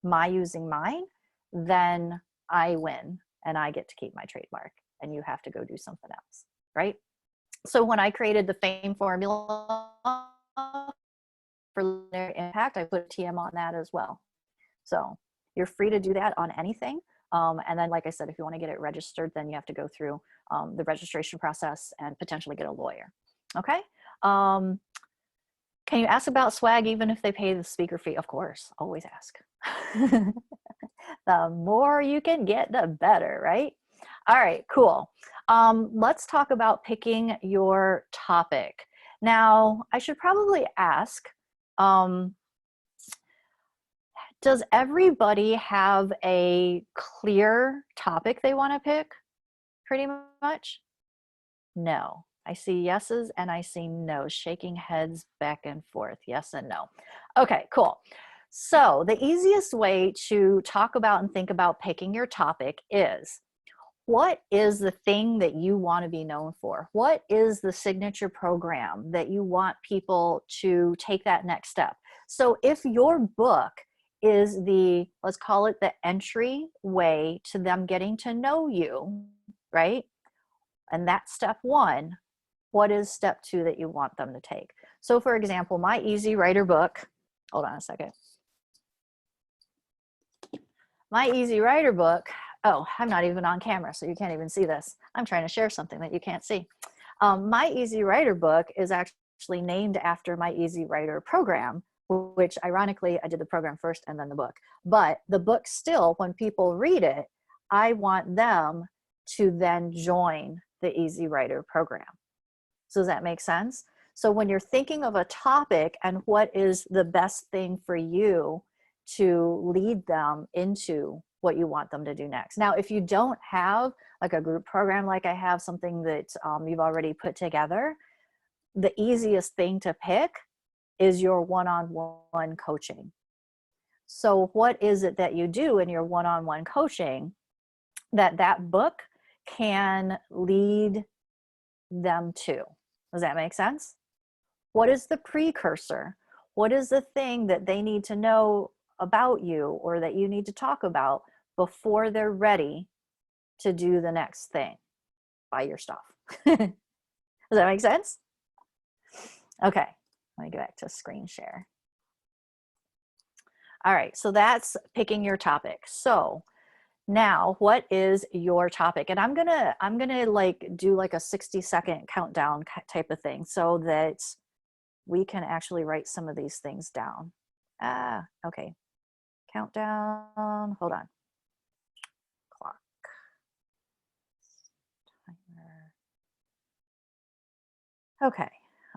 A: my using mine, then I win and I get to keep my trademark and you have to go do something else, right? So when I created the FAME formula for linear impact, I put a TM on that as well. So you're free to do that on anything. And then, like I said, if you want to get it registered, then you have to go through the registration process and potentially get a lawyer. Okay. Can you ask about swag even if they pay the speaker fee? Of course, always ask. The more you can get, the better, right? All right, cool. Let's talk about picking your topic. Now, I should probably ask, does everybody have a clear topic they want to pick pretty much? No. I see yeses and I see no's, shaking heads back and forth, yes and no. Okay, cool. So the easiest way to talk about and think about picking your topic is, what is the thing that you want to be known for? What is the signature program that you want people to take that next step? So if your book is the, let's call it the entry way to them getting to know you, right? And that's step one. What is step two that you want them to take? So for example, my Easy Writer book, hold on a second. My Easy Writer book, oh, I'm not even on camera, so you can't even see this. I'm trying to share something that you can't see. My Easy Writer book is actually named after my Easy Writer program, which ironically, I did the program first and then the book. But the book still, when people read it, I want them to then join the Easy Writer program. So does that make sense? So when you're thinking of a topic and what is the best thing for you to lead them into what you want them to do next. Now, if you don't have like a group program like I have, something that you've already put together, the easiest thing to pick is your one-on-one coaching. So what is it that you do in your one-on-one coaching that book can lead them to? Does that make sense? What is the precursor? What is the thing that they need to know about you or that you need to talk about before they're ready to do the next thing? Buy your stuff. Does that make sense? Okay, let me go back to screen share. All right, so that's picking your topic. So now what is your topic? And I'm gonna like do like a 60-second countdown type of thing so that we can actually write some of these things down. Okay, countdown, hold on. Clock. Timer. Okay,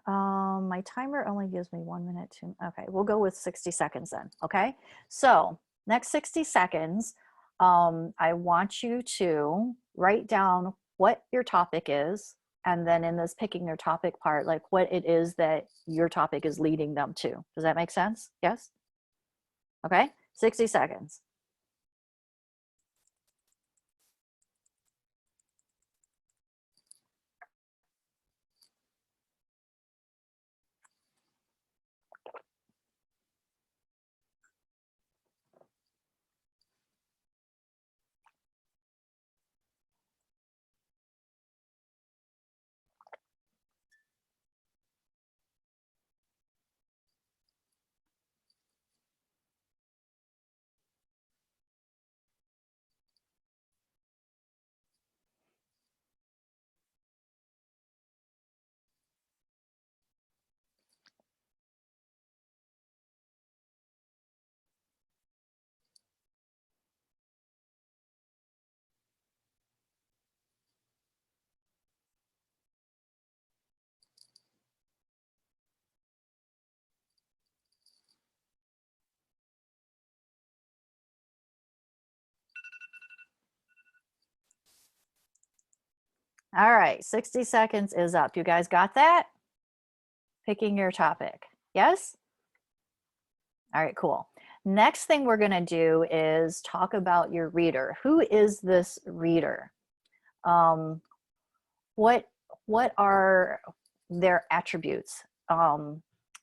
A: my timer only gives me 1 minute to, okay, we'll go with 60 seconds then, okay? So next 60 seconds, I want you to write down what your topic is, and then in this picking your topic part, like what it is that your topic is leading them to. Does that make sense? Yes? Okay, 60 seconds. All right, 60 seconds is up. You guys got that? Picking your topic. Yes? All right, cool. Next thing we're gonna do is talk about your reader. Who is this reader? What are their attributes?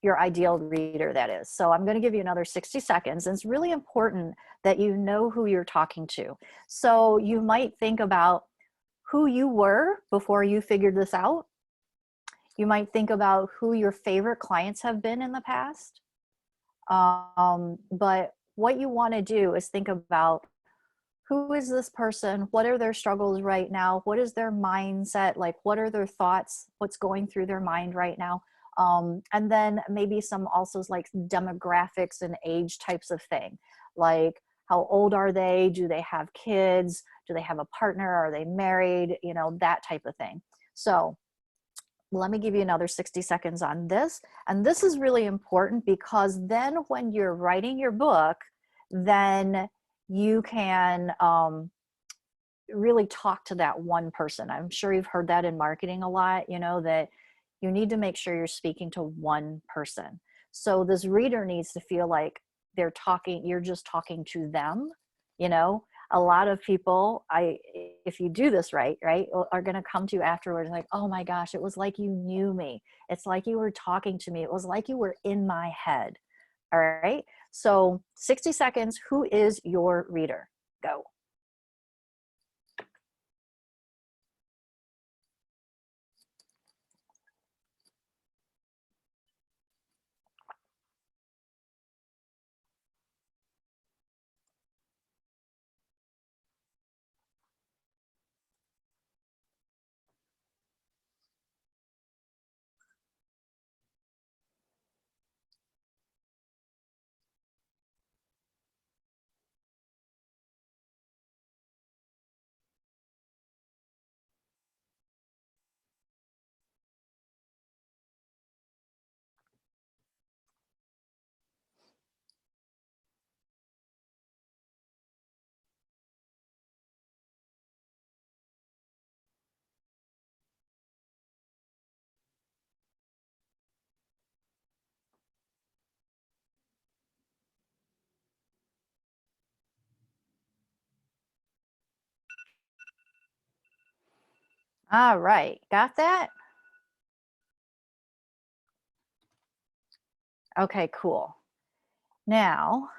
A: Your ideal reader, that is. So I'm gonna give you another 60 seconds, and it's really important that you know who you're talking to. So you might think about who you were before you figured this out. You might think about who your favorite clients have been in the past. But what you want to do is think about, who is this person? What are their struggles right now? What is their mindset? Like, what are their thoughts? What's going through their mind right now? And then maybe some also like demographics and age types of thing. Like, how old are they? Do they have kids? Do they have a partner? Are they married? You know, that type of thing. So let me give you another 60 seconds on this. And this is really important because then when you're writing your book, then you can really talk to that one person. I'm sure you've heard that in marketing a lot, you know, that you need to make sure you're speaking to one person. So this reader needs to feel like they're talking, you're just talking to them. You know, a lot of people, if you do this right, are going to come to you afterwards like, oh my gosh, it was like you knew me. It's like you were talking to me. It was like you were in my head. All right. So 60 seconds. Who is your reader? Go. All right, got that? Okay, cool. Now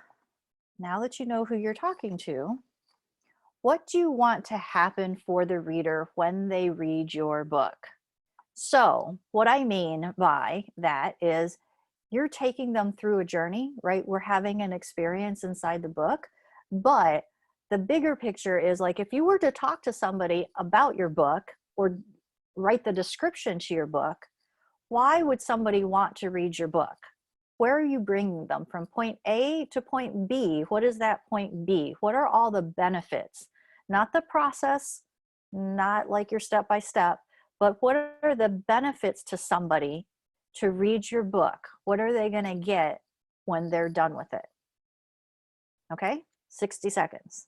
A: that you know who you're talking to, what do you want to happen for the reader when they read your book? So what I mean by that is you're taking them through a journey, right? We're having an experience inside the book, but the bigger picture is like if you were to talk to somebody about your book or write the description to your book, why would somebody want to read your book? Where are you bringing them from point A to point B? What is that point B? What are all the benefits? Not the process, not like your step by step, but what are the benefits to somebody to read your book? What are they going to get when they're done with it? Okay, 60 seconds.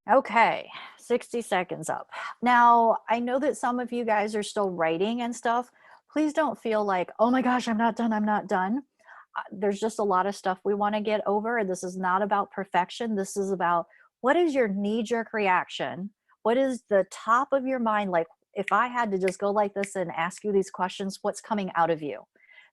A: Okay, 60 seconds up. Now, I know that some of you guys are still writing and stuff. Please don't feel like, oh my gosh, I'm not done, I'm not done. There's just a lot of stuff we want to get over. And this is not about perfection. This is about what is your knee-jerk reaction? What is the top of your mind? Like, if I had to just go like this and ask you these questions, what's coming out of you?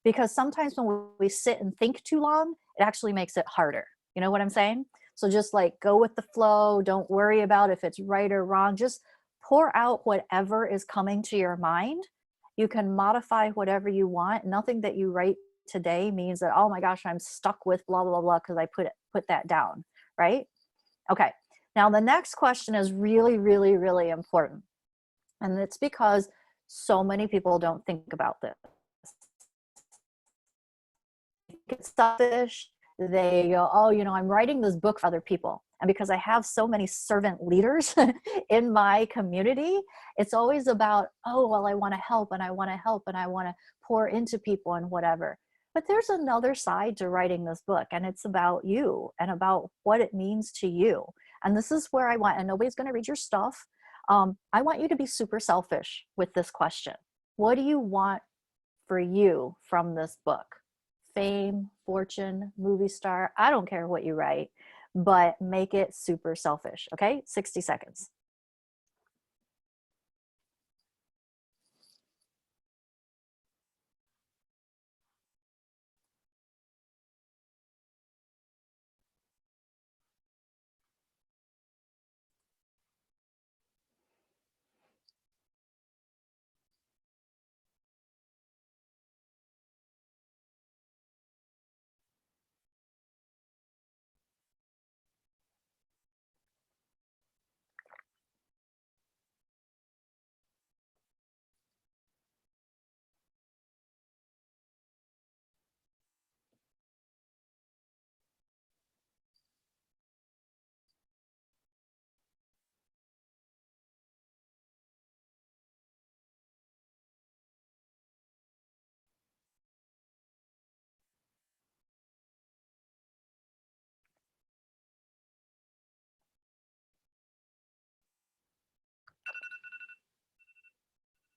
A: Because sometimes when we sit and think too long, it actually makes it harder. You know what I'm saying? So just like go with the flow. Don't worry about if it's right or wrong. Just pour out whatever is coming to your mind. You can modify whatever you want. Nothing that you write today means that, oh my gosh, I'm stuck with blah, blah, blah, because I put that down, right? Okay. Now the next question is really, really, really important. And it's because so many people don't think about this. Get selfish. They go, oh, you know, I'm writing this book for other people. And because I have so many servant leaders in my community, it's always about, oh, well, I want to help and I want to help and I want to pour into people and whatever. But there's another side to writing this book, and it's about you and about what it means to you. And this is where I want, and nobody's going to read your stuff. I want you to be super selfish with this question. What do you want for you from this book? Fame, fortune, movie star, I don't care what you write, but make it super selfish, okay? 60 seconds.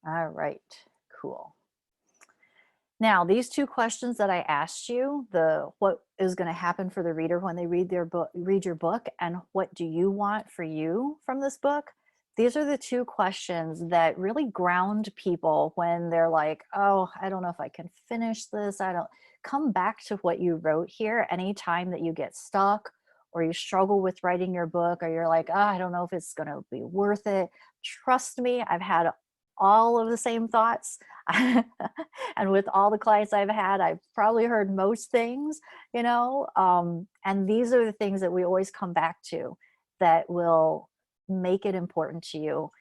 A: All right, cool. Now, these two questions that I asked you, the what is going to happen for the reader when they read your book, and what do you want for you from this book? These are the two questions that really ground people when they're like, oh, I don't know if I can finish this. I don't. Come back to what you wrote here anytime that you get stuck or you struggle with writing your book, or you're like, oh, I don't know if it's going to be worth it. Trust me, I've had all of the same thoughts. And with all the clients I've had, I've probably heard most things, you know, and these are the things that we always come back to that will make it important to you.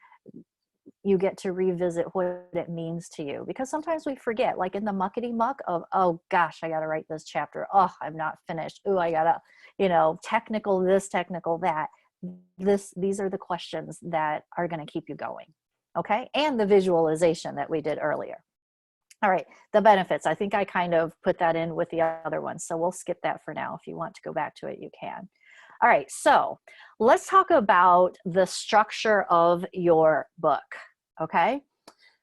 A: You get to revisit what it means to you, because sometimes we forget, like in the muckety muck of, oh gosh, I got to write this chapter. Oh, I'm not finished. Oh, I gotta, you know, technical this, technical that. These are the questions that are going to keep you going. Okay. And the visualization that we did earlier. All right. The benefits. I think I kind of put that in with the other ones. So we'll skip that for now. If you want to go back to it, you can. All right. So let's talk about the structure of your book. Okay.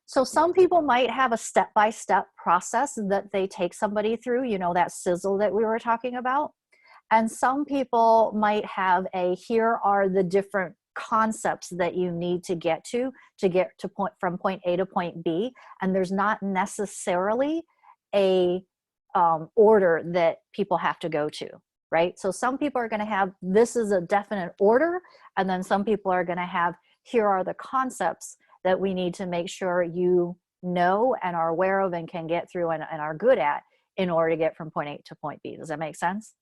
A: So some people might have a step-by-step process that they take somebody through, you know, that sizzle that we were talking about. And some people might have a, here are the different concepts that you need to get to from point A to point B. And there's not necessarily a order that people have to go to, right? So some people are going to have, this is a definite order. And then some people are going to have, here are the concepts that we need to make sure you know and are aware of and can get through and are good at in order to get from point A to point B. Does that make sense?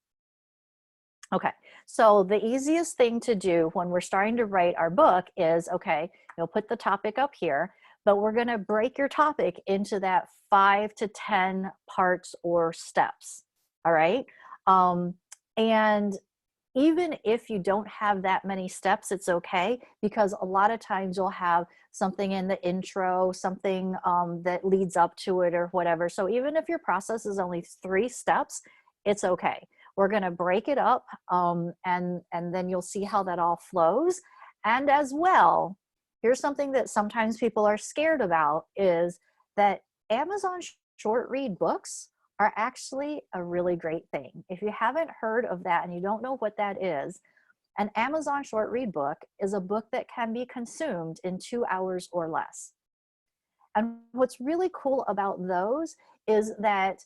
A: Okay, so the easiest thing to do when we're starting to write our book is, okay, you'll put the topic up here, but we're going to break your topic into that 5 to 10 parts or steps. All right. And even if you don't have that many steps, it's okay, because a lot of times you'll have something in the intro, something that leads up to it or whatever. So even if your process is only 3 steps, it's okay. We're going to break it up and then you'll see how that all flows. And as well, here's something that sometimes people are scared about, is that Amazon short read books are actually a really great thing. If you haven't heard of that and you don't know what that is, an Amazon short read book is a book that can be consumed in 2 hours or less. And what's really cool about those is that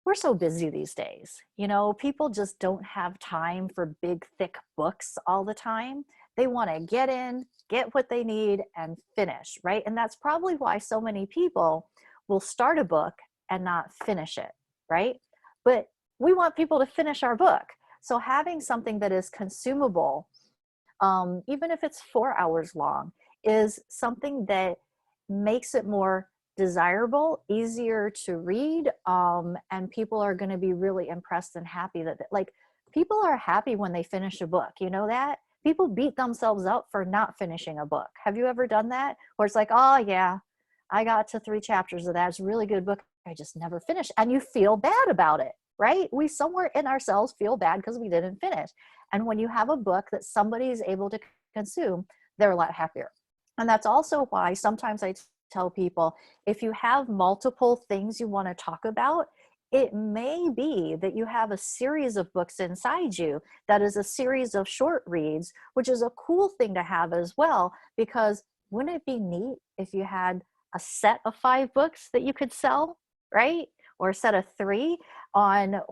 A: we're so busy these days. You know, people just don't have time for big, thick books all the time. They want to get in, get what they need, and finish, right? And that's probably why so many people will start a book and not finish it, right? But we want people to finish our book. So having something that is consumable, even if it's 4 hours long, is something that makes it more desirable, easier to read, and people are going to be really impressed and happy that, like, people are happy when they finish a book. You know that? People beat themselves up for not finishing a book. Have you ever done that? Where it's like, oh yeah, I got to 3 chapters of that. It's a really good book. I just never finished. And you feel bad about it, right? We somewhere in ourselves feel bad because we didn't finish. And when you have a book that somebody is able to consume, they're a lot happier. And that's also why sometimes I tell people, if you have multiple things you want to talk about, it may be that you have a series of books inside you that is a series of short reads, which is a cool thing to have as well, because wouldn't it be neat if you had a set of 5 books that you could sell, right? Or a set of 3 on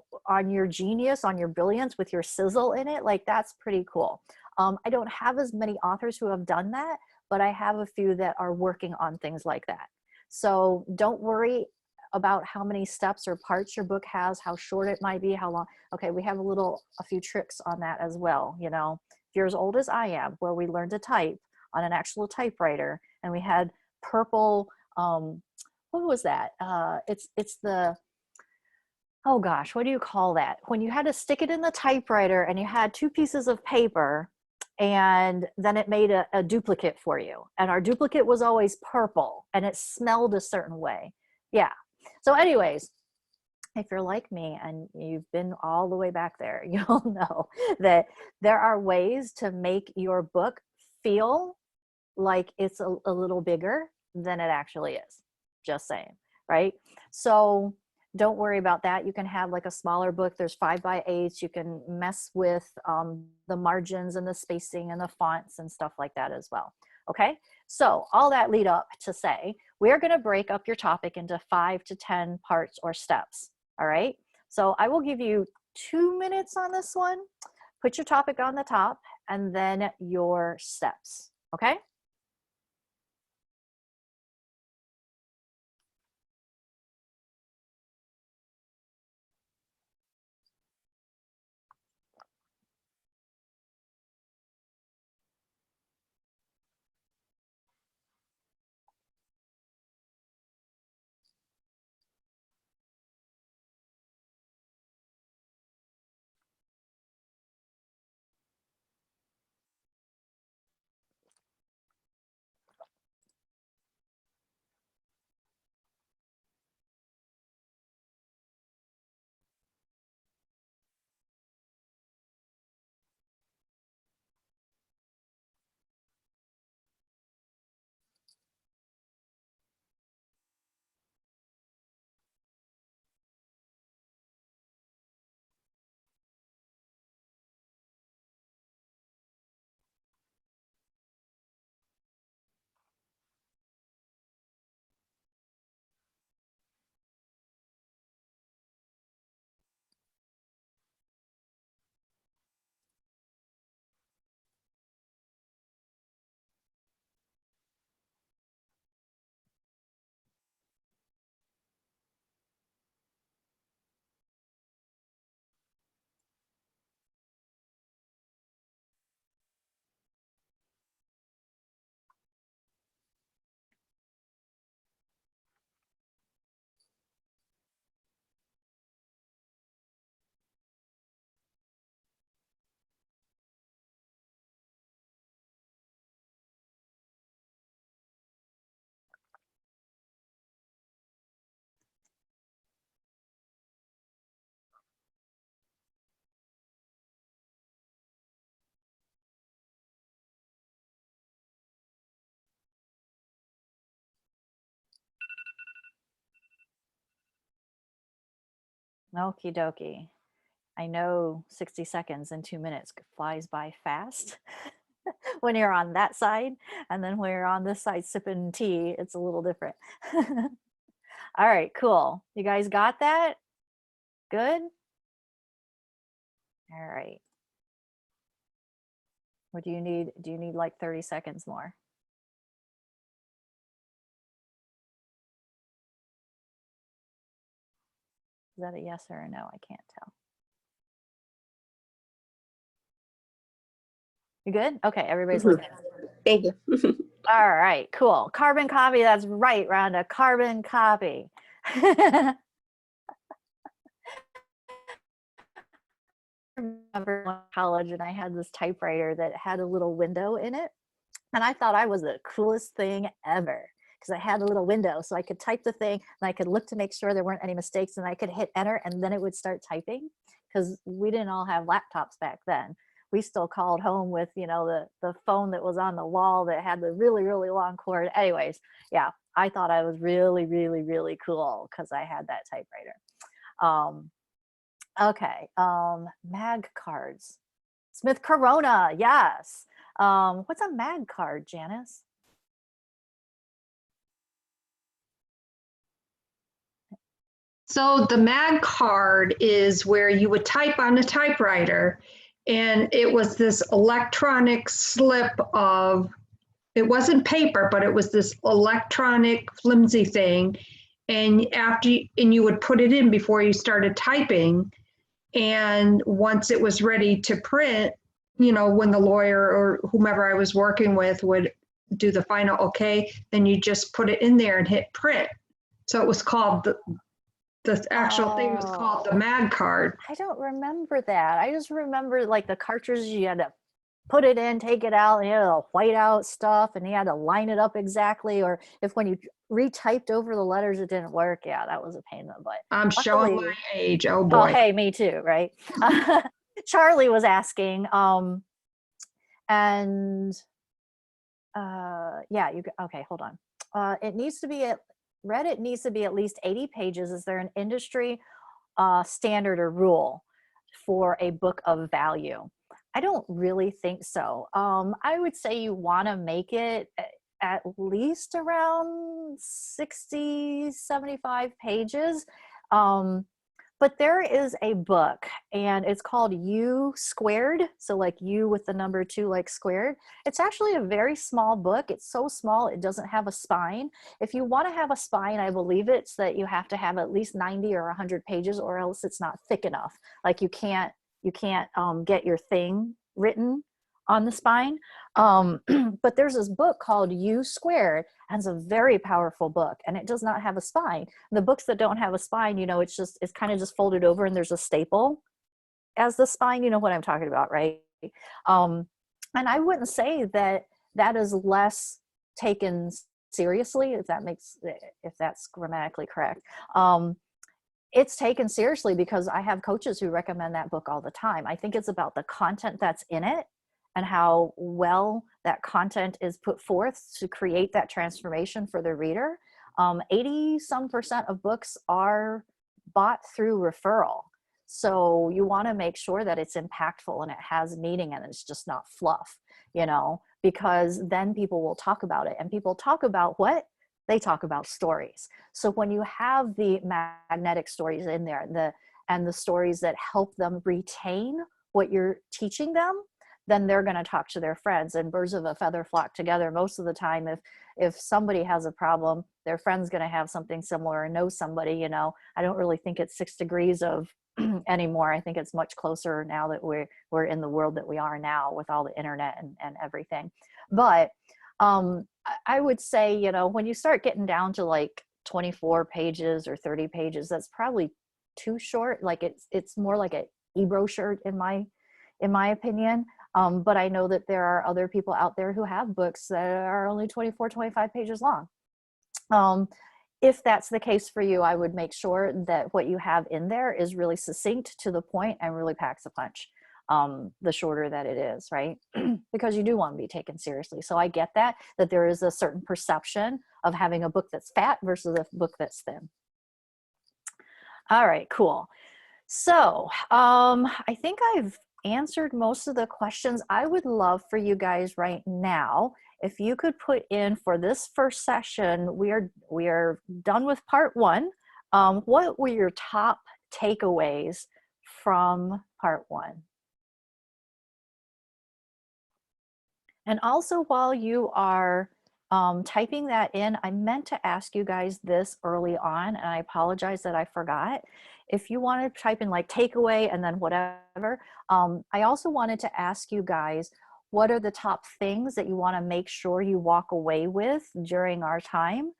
A: your genius, on your brilliance with your sizzle in it. Like, that's pretty cool. I don't have as many authors who have done that, but I have a few that are working on things like that. So don't worry about how many steps or parts your book has, how short it might be, how long. Okay, we have a few tricks on that as well. You know, if you're as old as I am, where we learned to type on an actual typewriter, and we had purple, what was that? It's the, oh gosh, what do you call that? When you had to stick it in the typewriter and you had 2 pieces of paper, and then it made a duplicate for you. And our duplicate was always purple and it smelled a certain way. Yeah. So anyways, if you're like me and you've been all the way back there, you'll know that there are ways to make your book feel like it's a little bigger than it actually is. Just saying, right? So don't worry about that. You can have like a smaller book. There's 5x8s. You can mess with the margins and the spacing and the fonts and stuff like that as well. Okay, so all that lead up to say, we're going to break up your topic into 5 to 10 parts or steps. All right, so I will give you 2 minutes on this one, put your topic on the top and then your steps, okay? Okie dokie. I know 60 seconds and 2 minutes flies by fast when you're on that side. And then when you're on this side sipping tea, it's a little different. All right, cool. You guys got that? Good? All right. Or do you need like 30 seconds more? Is that a yes or a no? I can't tell. You good? Okay, everybody's looking.
G: Thank you.
A: All right, cool. Carbon copy, that's right, Rhonda, carbon copy. I remember in college and I had this typewriter that had a little window in it. And I thought I was the coolest thing ever because I had a little window so I could type the thing and I could look to make sure there weren't any mistakes and I could hit enter and then it would start typing because we didn't all have laptops back then. We still called home with, you know, the phone that was on the wall that had the really, really long cord. Anyways, yeah, I thought I was really, really, really cool because I had that typewriter. Okay, mag cards. Smith Corona, yes. What's a mag card, Janice?
C: So the mag card is where you would type on a typewriter, and it was this electronic slip of, it wasn't paper, but it was this electronic flimsy thing. And you would put it in before you started typing. And once it was ready to print, you know, when the lawyer or whomever I was working with would do the final okay, then you just put it in there and hit print. So it was called the actual thing was called the mag card.
A: I don't remember that. I just remember like the cartridges you had to put it in, take it out, and you had to white out stuff and you had to line it up exactly. Or if when you retyped over the letters it didn't work, yeah, that was a pain in the butt.
C: I'm showing my age. Oh
A: Oh,
C: boy.
A: hey, me too, right? Charlie was asking, and yeah, okay, hold on. It needs to be Reddit needs to be at least 80 pages. Is there an industry standard or rule for a book of value? I don't really think so. I would say you want to make it at least around 60, 75 pages. But there is a book, and it's called U Squared. So like U with the number 2, like squared. It's actually a very small book. It's so small, it doesn't have a spine. If you want to have a spine, I believe it's that you have to have at least 90 or 100 pages, or else it's not thick enough. Like you can't get your thing written on the spine. But there's this book called U Squared, and it's a very powerful book, and it does not have a spine. The books that don't have a spine, you know, it's kind of just folded over, and there's a staple as the spine. You know what I'm talking about, right? And I wouldn't say that that is less taken seriously, if that's grammatically correct. It's taken seriously because I have coaches who recommend that book all the time. I think it's about the content that's in it and how well that content is put forth to create that transformation for the reader. 80% of books are bought through referral. So you want to make sure that it's impactful and it has meaning and it's just not fluff, you know, because then people will talk about it. And people talk about what? They talk about stories. So when you have the magnetic stories in there, and the stories that help them retain what you're teaching them, then they're going to talk to their friends, and birds of a feather flock together. Most of the time, if somebody has a problem, their friend's going to have something similar and know somebody. You know, I don't really think it's 6 degrees of anymore. I think it's much closer now that we're in the world that we are now with all the internet and everything. But I would say, you know, when you start getting down to like 24 pages or 30 pages, that's probably too short. Like it's more like an e-brochure in my opinion. But I know that there are other people out there who have books that are only 24, 25 pages long. If that's the case for you, I would make sure that what you have in there is really succinct, to the point, and really packs a punch. The shorter that it is, right? Because you do want to be taken seriously. So I get that there is a certain perception of having a book that's fat versus a book that's thin. All right, cool. So I think I've answered most of the questions. I would love for you guys right now, if you could put in for this first session, we are done with part 1. What were your top takeaways from part 1? And also, while you are typing that in, I meant to ask you guys this early on, and I apologize that I forgot. If you want to type in like takeaway and then whatever, I also wanted to ask you guys, what are the top things that you want to make sure you walk away with during our time,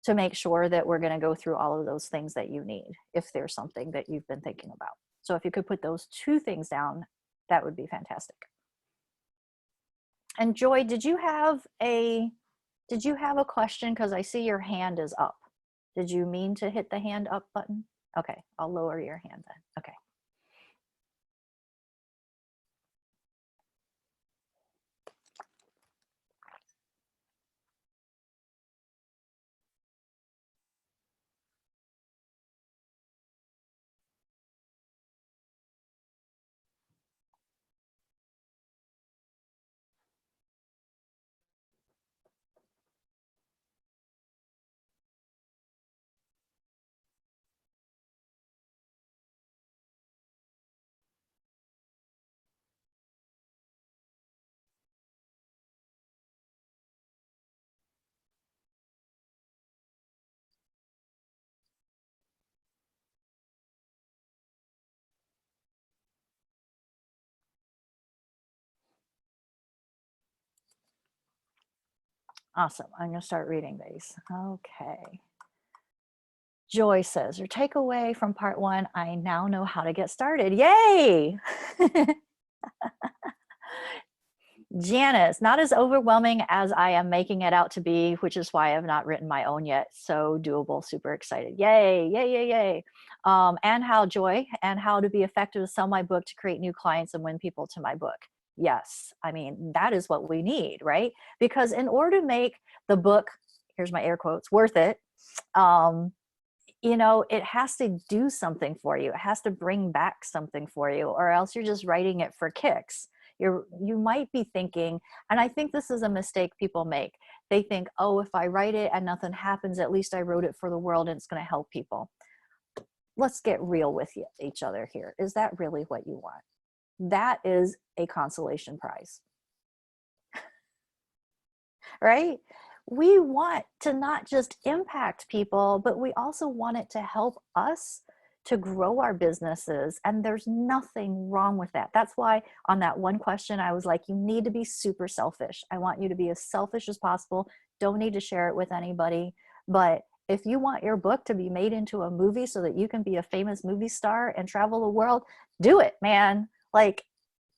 A: to make sure that we're going to go through all of those things that you need, if there's something that you've been thinking about. So if you could put those 2 things down, that would be fantastic. And Joy, did you have a question? Because I see your hand is up. Did you mean to hit the hand up button? Okay, I'll lower your hand then. Okay. Awesome. I'm going to start reading these. Okay. Joy says, your takeaway from part 1, I now know how to get started. Yay! Janice, not as overwhelming as I am making it out to be, which is why I've not written my own yet. So doable, super excited. Yay, yay, yay, yay. And how to be effective to sell my book, to create new clients and win people to my book. Yes, I mean, that is what we need, right? Because in order to make the book, here's my air quotes, worth it, you know, it has to do something for you. It has to bring back something for you, or else you're just writing it for kicks. You might be thinking, and I think this is a mistake people make. They think, oh, if I write it and nothing happens, at least I wrote it for the world and it's going to help people. let's get real with each other here. Is that really what you want? That is a consolation prize, right? We want to not just impact people, but we also want it to help us to grow our businesses. And there's nothing wrong with that. That's why on that one question, I was like, you need to be super selfish. I want you to be as selfish as possible. Don't need to share it with anybody. But if you want your book to be made into a movie so that you can be a famous movie star and travel the world, do it, man. Like,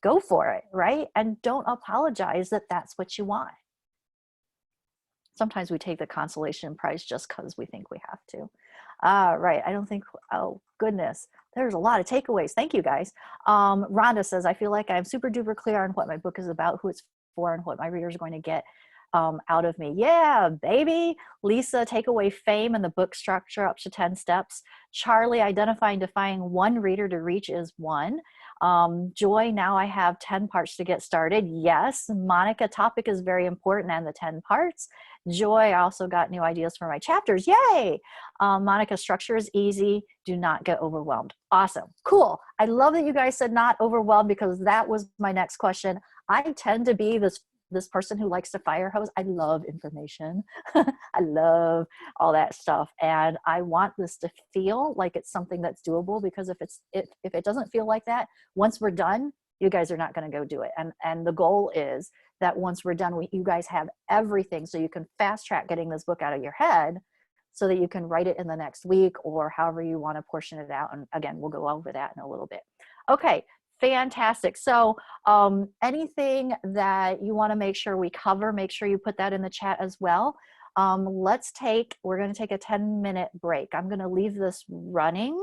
A: go for it, right? And don't apologize that that's what you want. Sometimes we take the consolation prize just because we think we have to. Right, I don't think, oh goodness, there's a lot of takeaways. Thank you guys. Rhonda says, I feel like I'm super duper clear on what my book is about, who it's for, and what my readers are going to get out of me. Yeah, baby. Lisa, take away fame and the book structure up to 10 steps. Charlie, identify and define one reader to reach is one. Joy, now I have 10 parts to get started. Yes. Monica, topic is very important and the 10 parts. Joy, I also got new ideas for my chapters. Yay. Monica, structure is easy. Do not get overwhelmed. Awesome. Cool. I love that you guys said not overwhelmed, because that was my next question. I tend to be this person who likes to fire hose. I love information. I love all that stuff. And I want this to feel like it's something that's doable, because if it doesn't feel like that, once we're done, you guys are not going to go do it. And the goal is that once we're done, you guys have everything so you can fast track getting this book out of your head so that you can write it in the next week or however you want to portion it out. And again, we'll go over that in a little bit. Okay. Fantastic. So anything that you want to make sure we cover, make sure you put that in the chat as well. We're going to take a 10-minute break. I'm going to leave this running,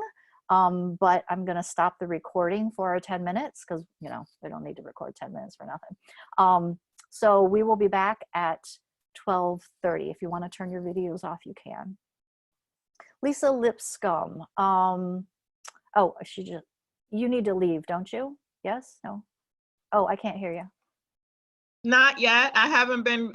A: but I'm going to stop the recording for our 10 minutes because, you know, we don't need to record 10 minutes for nothing. So we will be back at 12:30. If you want to turn your videos off, you can. Lisa Lipscomb. Oh, you need to leave, don't you? Yes? No? Oh, I can't hear you.
B: Not yet. I haven't been